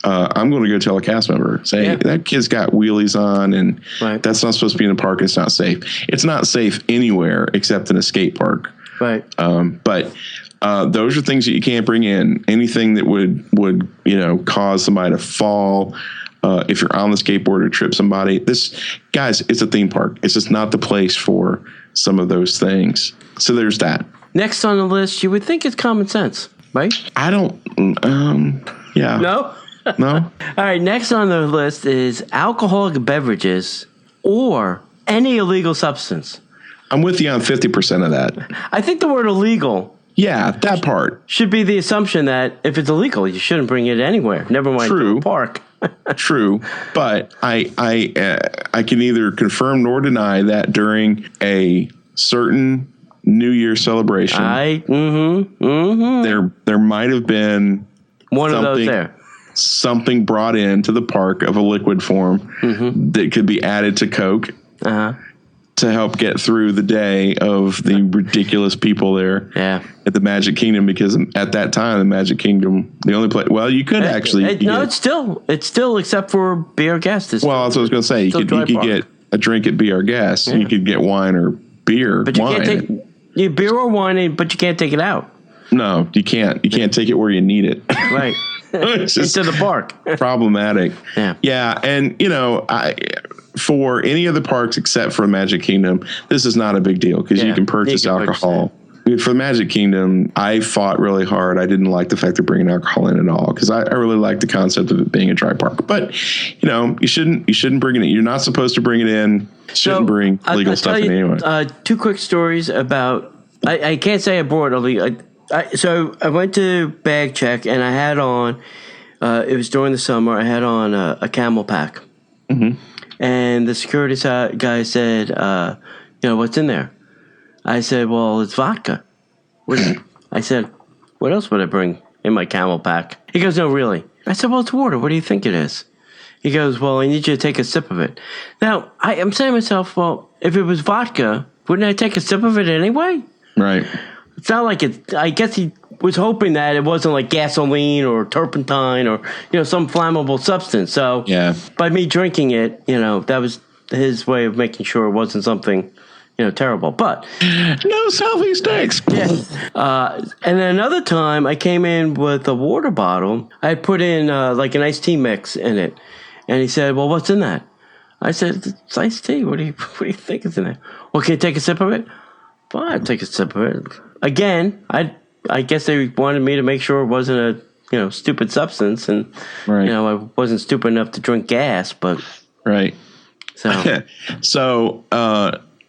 I'm going to go tell a cast member, say, that kid's got wheelies on, and that's not supposed to be in the park. It's not safe. It's not safe anywhere except in a skate park. Right. But those are things that you can't bring in. Anything that would cause somebody to fall. If you're on the skateboard or trip somebody, guys, it's a theme park. It's just not the place for some of those things. So there's that. Next on the list, you would think it's common sense, right? I don't. Yeah. No. No. All right. Next on the list is alcoholic beverages or any illegal substance. I'm with you on 50% of that. I think the word illegal. Yeah, that part should be the assumption that if it's illegal, you shouldn't bring it anywhere. Never mind to a park. True, but I can neither confirm nor deny that during a certain New Year celebration, there might have been one of those there. Something brought into the park of a liquid form that could be added to Coke to help get through the day of the ridiculous people there at the Magic Kingdom, because at that time, the Magic Kingdom, the only place, well, you could actually. It's still except for Be Our Guest. Well, that's what I was going to say. You could get a drink at Be Our Guest. You could get wine or beer. But you can't take beer or wine, but you can't take it out. No, you can't. You can't take it where you need it. Right. It's just into the park. Problematic. Yeah. And, for any of the parks except for Magic Kingdom, this is not a big deal because you can purchase alcohol. For the Magic Kingdom, I fought really hard. I didn't like the fact of bringing alcohol in at all because I really like the concept of it being a dry park. But, you shouldn't bring it in. You're not supposed to bring it in. Shouldn't bring legal stuff in anyway. Two quick stories about, I can't say I brought illegal. So I went to bag check and I had on, it was during the summer, I had on a camel pack. Mm-hmm. And the security guy said, what's in there? I said, well, it's vodka. I said, what else would I bring in my camel pack? He goes, no, really. I said, well, it's water. What do you think it is? He goes, well, I need you to take a sip of it. Now, I'm saying to myself, well, if it was vodka, wouldn't I take a sip of it anyway? Right. It's not like it. I guess he was hoping that it wasn't like gasoline or turpentine or some flammable substance. So by me drinking it, that was his way of making sure it wasn't something terrible. But no selfie sticks. Yeah. And then another time I came in with a water bottle. I put in like an iced tea mix in it, and he said, "Well, what's in that?" I said, "It's iced tea. What do you think is in there?" Well, can you take a sip of it? Fine, I'll take a sip of it. Again, I guess they wanted me to make sure it wasn't a stupid substance, and I wasn't stupid enough to drink gas, but So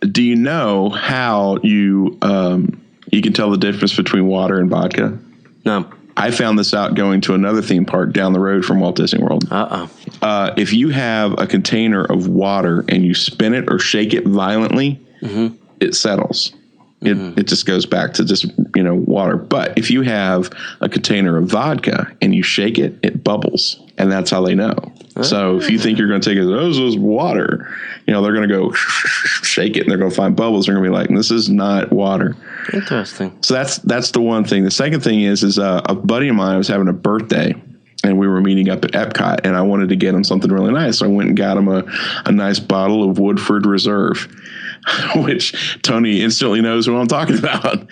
do you know how you can tell the difference between water and vodka? No. I found this out going to another theme park down the road from Walt Disney World. If you have a container of water and you spin it or shake it violently, it settles. It just goes back to just, water. But if you have a container of vodka and you shake it, it bubbles. And that's how they know. So if you think you're going to take it, this is water, they're going to go shake it and they're going to find bubbles. They're going to be like, this is not water. Interesting. So that's the one thing. The second thing is a buddy of mine was having a birthday. And we were meeting up at Epcot, and I wanted to get him something really nice. So I went and got him a nice bottle of Woodford Reserve, which Tony instantly knows what I'm talking about.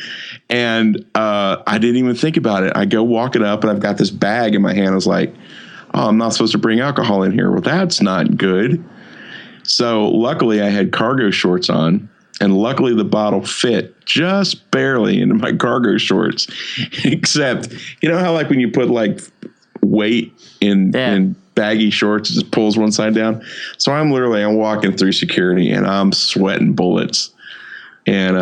And I didn't even think about it. I go walking up, and I've got this bag in my hand. I was like, oh, I'm not supposed to bring alcohol in here. Well, that's not good. So luckily, I had cargo shorts on. And luckily, the bottle fit just barely into my cargo shorts. Except, how like when you put like weight in baggy shorts, it just pulls one side down. So I'm walking through security and I'm sweating bullets. And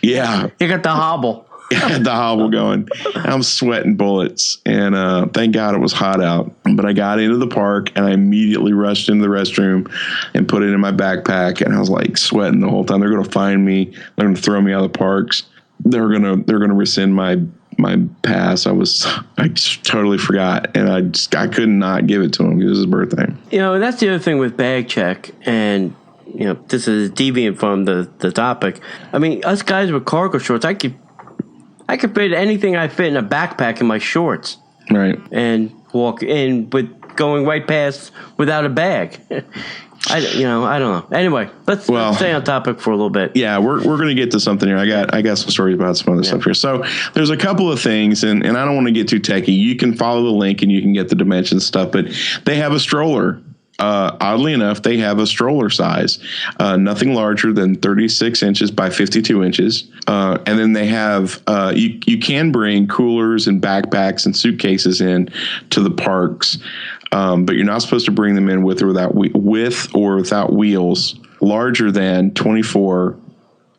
you got the hobble. I had the hobble going. I'm sweating bullets. And thank God it was hot out. But I got into the park and I immediately rushed into the restroom and put it in my backpack. And I was like sweating the whole time. They're going to find me. They're going to throw me out of the parks. They're going to rescind my pass. I just totally forgot, and I could not give it to him. It was his birthday. That's the other thing with bag check, and this is deviant from the topic. I mean, us guys with cargo shorts, I could fit anything I fit in a backpack in my shorts. Right. And walk in with going right past without a bag. I don't know. Anyway, let's stay on topic for a little bit. Yeah, we're going to get to something here. I got some stories about some other stuff here. So there's a couple of things, and I don't want to get too techy. You can follow the link and you can get the dimensions stuff, but they have a stroller. Oddly enough, they have a stroller size, nothing larger than 36 inches by 52 inches. And then they have, you can bring coolers and backpacks and suitcases in to the parks. But you're not supposed to bring them in with or without wheels larger than 24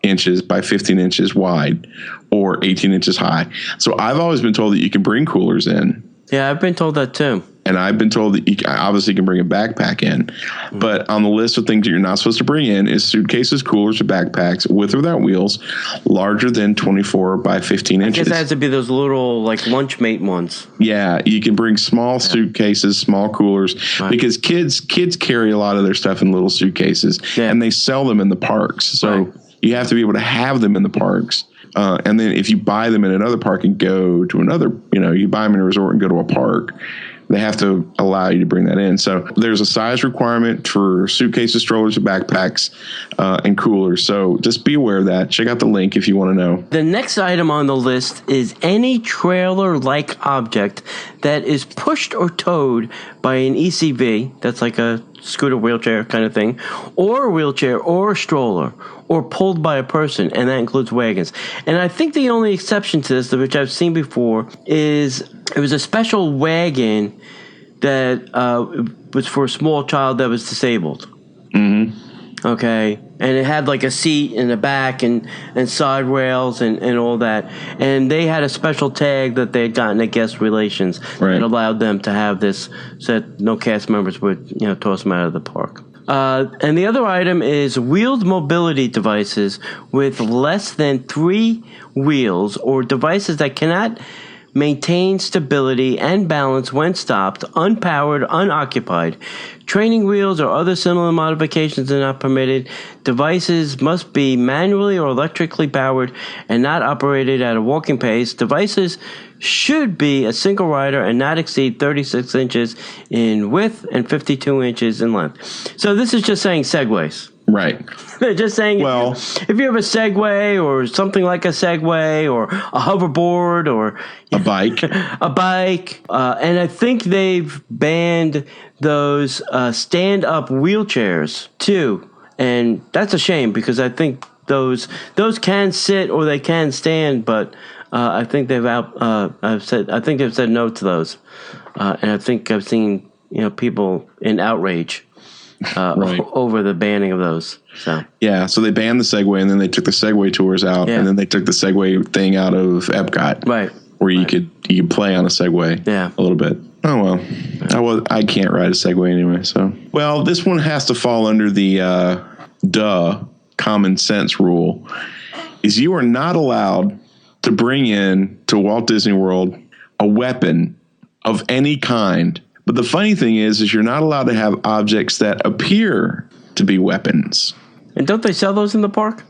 inches by 15 inches wide or 18 inches high. So I've always been told that you can bring coolers in. Yeah, I've been told that too. And I've been told that you obviously can bring a backpack in. But on the list of things that you're not supposed to bring in is suitcases, coolers, or backpacks with or without wheels larger than 24 by 15 inches. I guess it has to be those little like Lunchmate ones. Yeah, you can bring small suitcases, small coolers, because kids carry a lot of their stuff in little suitcases, and they sell them in the parks. So you have to be able to have them in the parks. And then if you buy them in another park and go to another, you buy them in a resort and go to a park, they have to allow you to bring that in. So there's a size requirement for suitcases, strollers, backpacks, and coolers. So just be aware of that. Check out the link if you want to know. The next item on the list is any trailer-like object that is pushed or towed by an ECV, that's like a scooter wheelchair kind of thing, or a wheelchair or a stroller, or pulled by a person, and that includes wagons. And I think the only exception to this, which I've seen before, is it was a special wagon that was for a small child that was disabled. Mm-hmm. Okay. And it had like a seat in the back and side rails and all that. And they had a special tag that they had gotten at Guest Relations that allowed them to have this so that no cast members would, toss them out of the park. And the other item is wheeled mobility devices with less than 3 wheels or devices that cannot maintain stability and balance when stopped, unpowered, unoccupied. Training wheels or other similar modifications are not permitted. Devices must be manually or electrically powered and not operated at a walking pace. Devices should be a single rider and not exceed 36 inches in width and 52 inches in length. So this is just saying Segways. Right. They're just saying if you have a Segway or something like a Segway or a hoverboard or a bike. And I think they've banned those stand-up wheelchairs too. And that's a shame because I think those can sit or they can stand, but I think they've said no to those. And I think I've seen people in outrage over the banning of those. So they banned the Segway, and then they took the Segway tours out, and then they took the Segway thing out of Epcot, right? Where you could play on a Segway, a little bit. Oh well, I can't ride a Segway anyway. So this one has to fall under the common sense rule. Is you are not allowed to bring in to Walt Disney World a weapon of any kind. But the funny thing is you're not allowed to have objects that appear to be weapons. And don't they sell those in the park?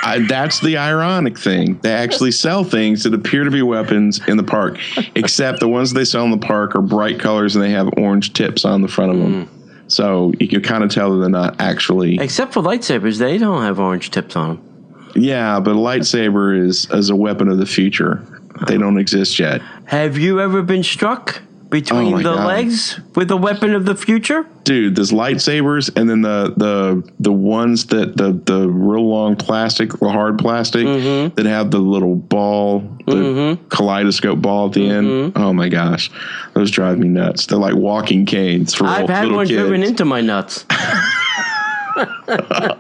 That's the ironic thing. They actually sell things that appear to be weapons in the park, except the ones they sell in the park are bright colors and they have orange tips on the front of them. So you can kind of tell that they're not actually... Except for lightsabers, they don't have orange tips on them. Yeah, but a lightsaber is a weapon of the future. They don't exist yet. Have you ever been struck between the legs with a weapon of the future? Dude, there's lightsabers and then the ones that the real long plastic, the hard plastic that have the little ball, the kaleidoscope ball at the end. Oh my gosh. Those drive me nuts. They're like walking canes for I've had one driven into my nuts.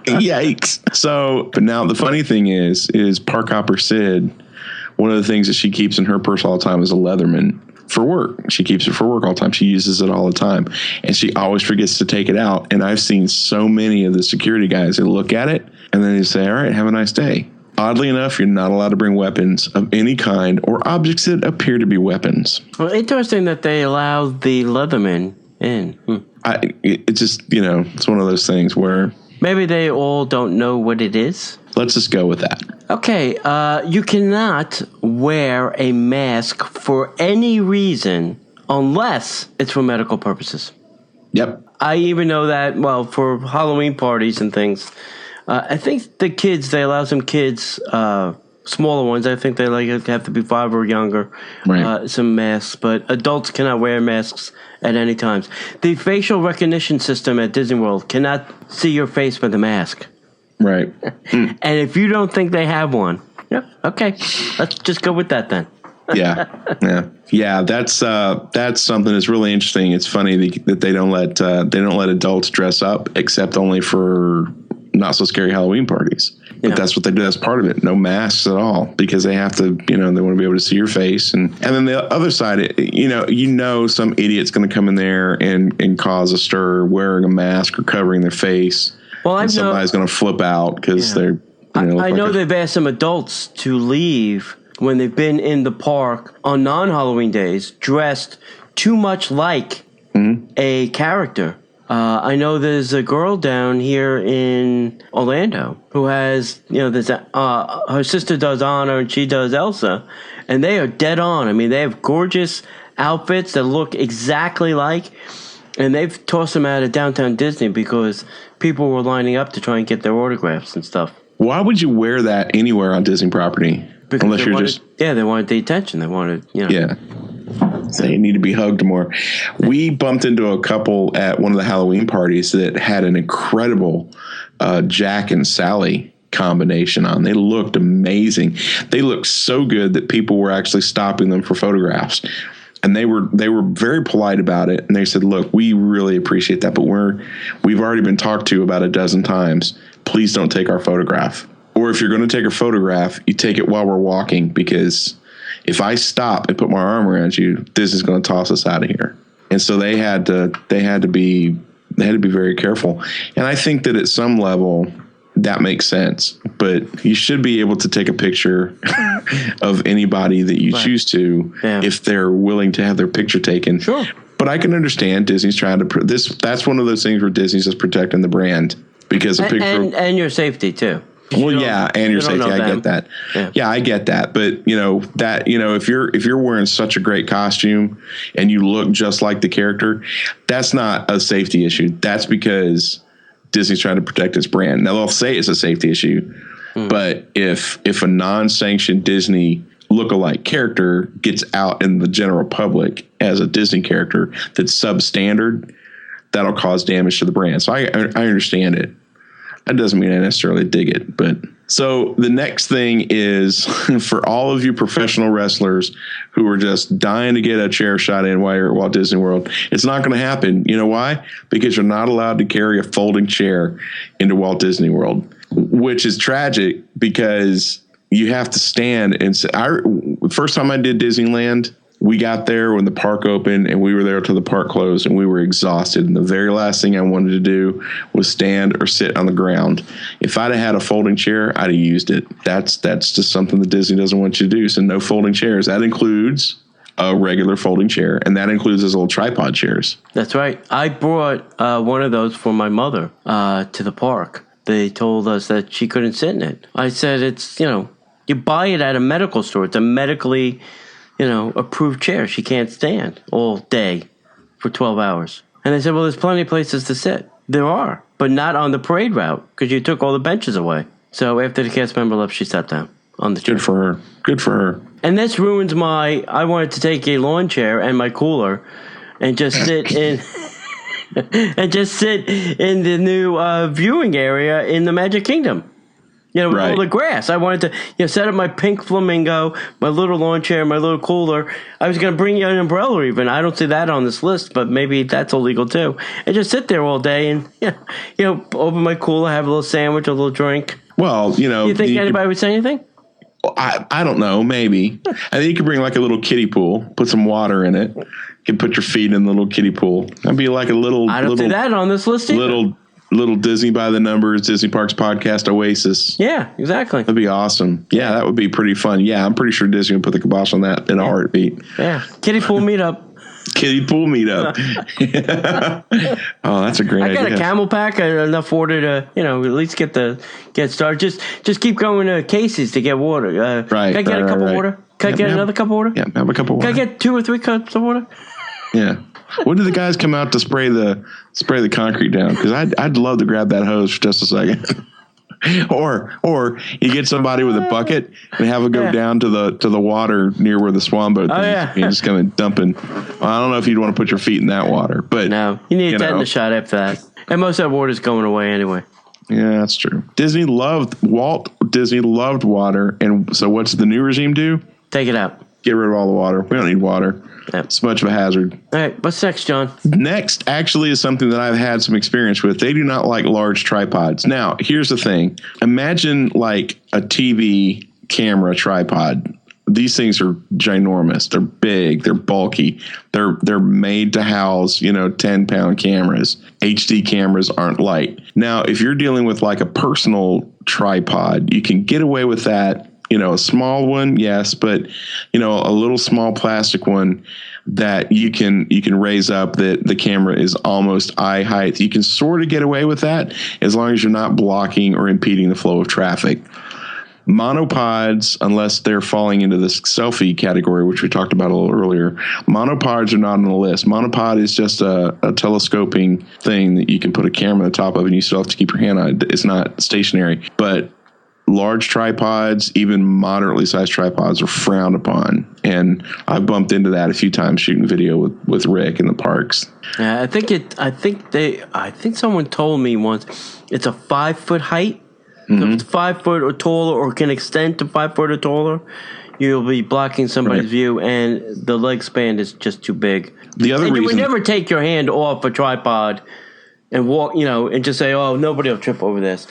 Yikes. So, but now the funny thing is Park Hopper Sid, one of the things that she keeps in her purse all the time is a Leatherman. For work. She keeps it for work all the time. She uses it all the time. And she always forgets to take it out. And I've seen so many of the security guys that look at it and then they say, all right, have a nice day. Oddly enough, you're not allowed to bring weapons of any kind or objects that appear to be weapons. Well, interesting that they allowed the Leatherman in. It's just, it's one of those things where... Maybe they all don't know what it is. Let's just go with that. Okay, you cannot wear a mask for any reason unless it's for medical purposes. Yep. I even know that, well, for Halloween parties and things. I think the kids, they allow some kids, smaller ones, I think they have to be 5 or younger, right. Some masks. But adults cannot wear masks at any time. The facial recognition system at Disney World cannot see your face with a mask. Right. And if you don't think they have one, yeah, okay, let's just go with that then. Yeah. That's something that's really interesting. It's funny that they don't let adults dress up except only for not so scary Halloween parties. But that's what they do. That's part of it. No masks at all because they have to, they want to be able to see your face. And then the other side, some idiot's going to come in there and cause a stir wearing a mask or covering their face. Well, somebody's going to flip out because they're. I know they've asked some adults to leave when they've been in the park on non-Halloween days dressed too much like a character. I know there's a girl down here in Orlando who has, her sister does Anna and she does Elsa, and they are dead on. I mean, they have gorgeous outfits that look exactly like, and they've tossed them out of downtown Disney because people were lining up to try and get their autographs and stuff. Why would you wear that anywhere on Disney property? Because they wanted the attention. They wanted, Yeah. They need to be hugged more. We bumped into a couple at one of the Halloween parties that had an incredible Jack and Sally combination on. They looked amazing. They looked so good that people were actually stopping them for photographs. And they were very polite about it. And they said, look, we really appreciate that, but we've already been talked to about a dozen times. Please don't take our photograph. Or if you're going to take a photograph, you take it while we're walking, because if I stop and put my arm around you, this is going to toss us out of here. And so they had to be very careful. And I think that at some level that makes sense, but you should be able to take a picture of anybody that you choose to if they're willing to have their picture taken. Sure. But I can understand Disney's trying to that's one of those things where Disney's just protecting the brand because a picture and your safety too. Well, and your safety. I get that. Yeah, I get that. But if you're wearing such a great costume and you look just like the character, that's not a safety issue. That's because Disney's trying to protect its brand. Now they'll say it's a safety issue, but if a non-sanctioned Disney lookalike character gets out in the general public as a Disney character that's substandard, that'll cause damage to the brand. So I understand it. That doesn't mean I necessarily dig it, but so the next thing is for all of you professional wrestlers who are just dying to get a chair shot in while you're at Walt Disney World, it's not going to happen. You know why? Because you're not allowed to carry a folding chair into Walt Disney World, which is tragic because you have to stand and first time I did Disneyland, we got there when the park opened and we were there till the park closed and we were exhausted. And the very last thing I wanted to do was stand or sit on the ground. If I'd have had a folding chair, I'd have used it. That's just something that Disney doesn't want you to do. So no folding chairs. That includes a regular folding chair, and that includes those little tripod chairs. That's right. I brought one of those for my mother to the park. They told us that she couldn't sit in it. I said, it's, you buy it at a medical store. It's a medically approved chair. She can't stand all day for 12 hours. And they said, well, there's plenty of places to sit. There are, but not on the parade route because you took all the benches away. So after the cast member left, she sat down on the chair. Good for her. And this ruins I wanted to take a lawn chair and my cooler and just sit in the new viewing area in the Magic Kingdom. With all the grass. I wanted to, set up my pink flamingo, my little lawn chair, my little cooler. I was going to bring you an umbrella even. I don't see that on this list, but maybe that's illegal too. And just sit there all day and, open my cooler, have a little sandwich, a little drink. Well, You think anybody would say anything? I don't know, maybe. I think you could bring like a little kiddie pool, put some water in it. You can put your feet in the little kiddie pool. That'd be like a little. I don't see that on this list either. Little Disney by the Numbers, Disney Parks podcast oasis. Yeah, exactly. That'd be awesome. Yeah, that would be pretty fun. Yeah, I'm pretty sure Disney would put the kibosh on that in a heartbeat. Yeah, kiddie pool meetup. Kiddie pool meetup. Oh, that's a great idea. I got a camel pack, enough water to, at least get started. Just keep going to Casey's to get water. Right. Can I get a cup of water? Can I get another cup of water? Yeah, have a cup of water. Can I get 2 or 3 cups of water? Yeah. When do the guys come out to spray the concrete down? Because I'd love to grab that hose for just a second. Or you get somebody with a bucket and have it go down to the water near where the swan boat thing is. You just come and dumping. Well, I don't know if you'd want to put your feet in that water, but no, you need that in the shot after that. And most of that water's going away anyway. Yeah, that's true. Walt Disney loved water, and so what's the new regime do? Take it out. Get rid of all the water. We don't need water. Yep. It's much of a hazard. All right, what's next, John? Next actually is something that I've had some experience with. They do not like large tripods. Now, here's the thing. Imagine like a TV camera tripod. These things are ginormous. They're big. They're bulky. They're made to house, 10-pound cameras. HD cameras aren't light. Now, if you're dealing with like a personal tripod, you can get away with that. A small one, yes, but a little small plastic one that you can raise up that the camera is almost eye height. You can sort of get away with that as long as you're not blocking or impeding the flow of traffic. Monopods, unless they're falling into this selfie category, which we talked about a little earlier, monopods are not on the list. Monopod is just a telescoping thing that you can put a camera on the top of and you still have to keep your hand on it. It's not stationary, but large tripods, even moderately sized tripods, are frowned upon, and I've bumped into that a few times shooting video with Rick in the parks. Yeah, I think someone told me once it's a 5-foot height. Mm-hmm. So if it's 5 foot or taller, or can extend to 5 foot or taller, you'll be blocking somebody's view, and the leg span is just too big. The other reason you would never take your hand off a tripod and walk, and just say, "Oh, nobody will trip over this."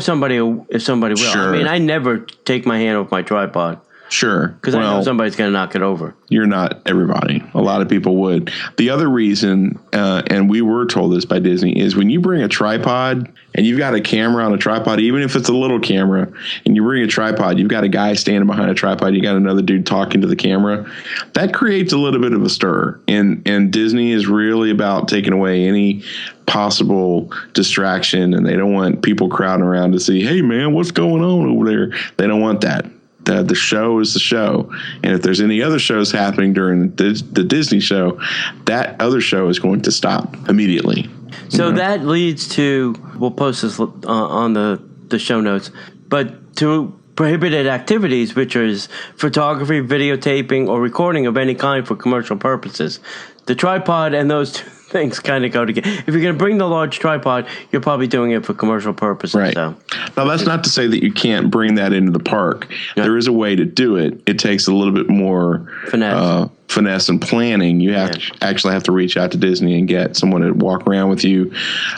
Somebody will. Sure. I mean, I never take my hand off my tripod. Sure. Because I know somebody's going to knock it over. You're not everybody. A lot of people would. The other reason, and we were told this by Disney, is when you bring a tripod and you've got a camera on a tripod, even if it's a little camera, and you bring a tripod, you've got a guy standing behind a tripod, you got another dude talking to the camera, that creates a little bit of a stir. And Disney is really about taking away any possible distraction, and they don't want people crowding around to see, hey, man, what's going on over there? They don't want that. The show is the show, and if there's any other shows happening during the Disney show, that other show is going to stop immediately. So that leads to, we'll post this on the show notes, but to prohibited activities, which is photography, videotaping, or recording of any kind for commercial purposes. The tripod and those two things kind of go together. If you're going to bring the large tripod, you're probably doing it for commercial purposes. Right. So. Now, that's not to say that you can't bring that into the park. Yeah. There is a way to do it. It takes a little bit more finesse and planning. You have to actually have to reach out to Disney and get someone to walk around with you.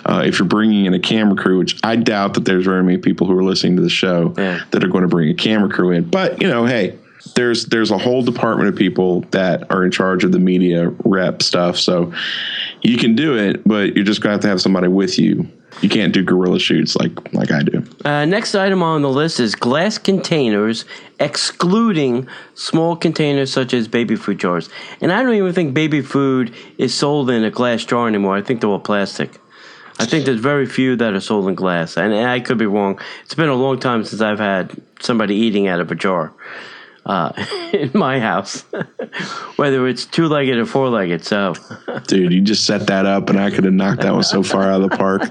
If you're bringing in a camera crew, which I doubt that there's very many people who are listening to the show that are going to bring a camera crew in. But, hey, there's a whole department of people that are in charge of the media rep stuff. So you can do it, but you're just going to have somebody with you. You can't do guerrilla shoots like I do. Next item on the list is glass containers, excluding small containers such as baby food jars. And I don't even think baby food is sold in a glass jar anymore. I think they're all plastic. I think there's very few that are sold in glass. And I could be wrong. It's been a long time since I've had somebody eating out of a jar. In my house, whether it's 2-legged or 4-legged. So, dude, you just set that up, and I could have knocked that one so far out of the park.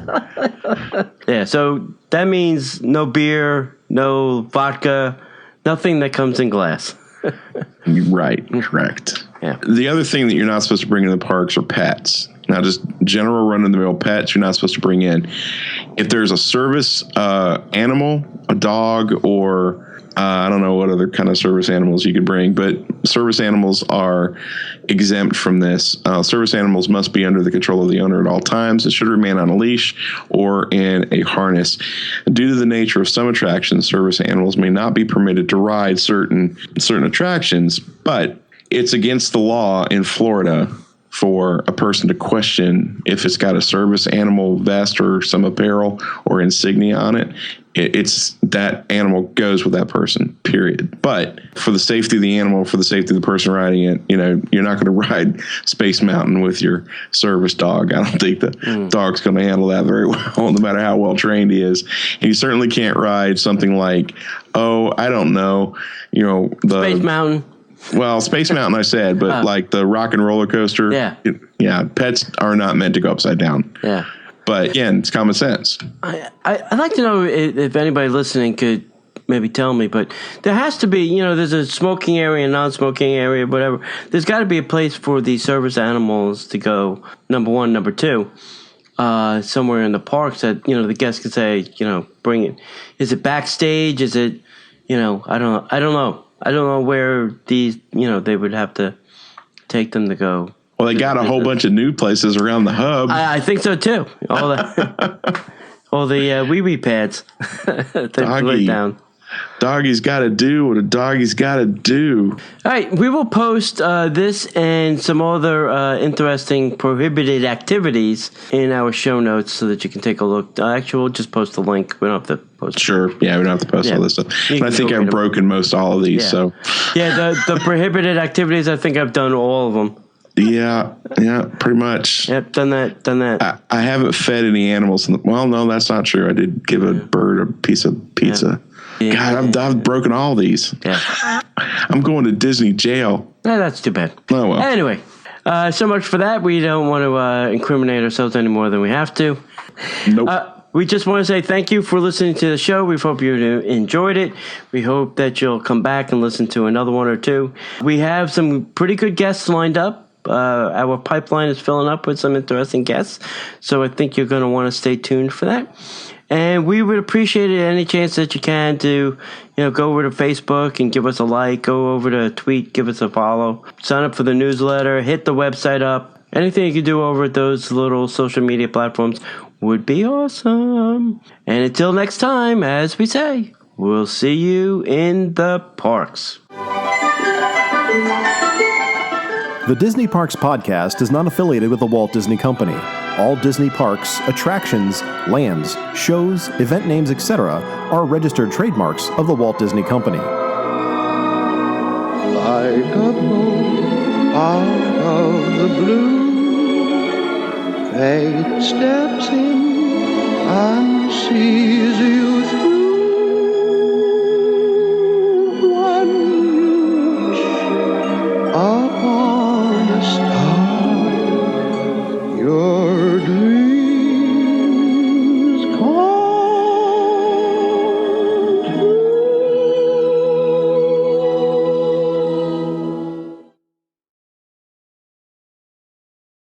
Yeah, so that means no beer, no vodka, nothing that comes in glass. Right, correct. Yeah. The other thing that you're not supposed to bring in the parks are pets. Now, just general run-of-the-mill pets you're not supposed to bring in. If there's a service animal, a dog, or I don't know what other kind of service animals you could bring, but service animals are exempt from this. Service animals must be under the control of the owner at all times and should remain on a leash or in a harness. Due to the nature of some attractions, service animals may not be permitted to ride certain attractions, but it's against the law in Florida for a person to question if it's got a service animal vest or some apparel or insignia on it. it's that animal goes with that person, period. But for the safety of the animal, for the safety of the person riding it, you're not going to ride Space Mountain with your service dog. I don't think the dog's going to handle that very well, no matter how well trained he is. And you certainly can't ride something like, I don't know, the Space Mountain. Well, Space Mountain, I said, but like the rock and roller coaster. Yeah. Pets are not meant to go upside down. Yeah. But again, it's common sense. I'd like to know if anybody listening could maybe tell me, but there has to be, there's a smoking area, non-smoking area, whatever. There's got to be a place for the service animals to go, number one. Number two, somewhere in the parks that, the guests could say, bring it. Is it backstage? Is it, I don't know. I don't know where these, they would have to take them to go. Well, they got a whole bunch of new places around the hub. I think so too. All the wee-wee pads they put down. Doggy's got to do what a doggy's got to do. All right, we will post this and some other interesting prohibited activities in our show notes so that you can take a look. Actually, we'll just post the link. We don't have to post. Sure. Yeah, we don't have to post all this stuff. And I think I've broken most all of these. So the prohibited activities. I think I've done all of them. Yeah, pretty much. Yep, done that. I haven't fed any animals. Well, no, that's not true. I did give a bird a piece of pizza. Yeah. God, I've broken all these. Yeah. I'm going to Disney jail. That's too bad. Oh, well. Anyway, so much for that. We don't want to incriminate ourselves any more than we have to. Nope. We just want to say thank you for listening to the show. We hope you enjoyed it. We hope that you'll come back and listen to another one or two. We have some pretty good guests lined up. Our pipeline is filling up with some interesting guests. So I think you're going to want to stay tuned for that. And we would appreciate it any chance that you can to, go over to Facebook and give us a like, go over to tweet, give us a follow, sign up for the newsletter, hit the website up. Anything you can do over at those little social media platforms would be awesome. And until next time, as we say, we'll see you in the parks. The Disney Parks Podcast is not affiliated with the Walt Disney Company. All Disney parks, attractions, lands, shows, event names, etc. are registered trademarks of the Walt Disney Company. Like a bolt out of the blue, fate steps in and sees you through.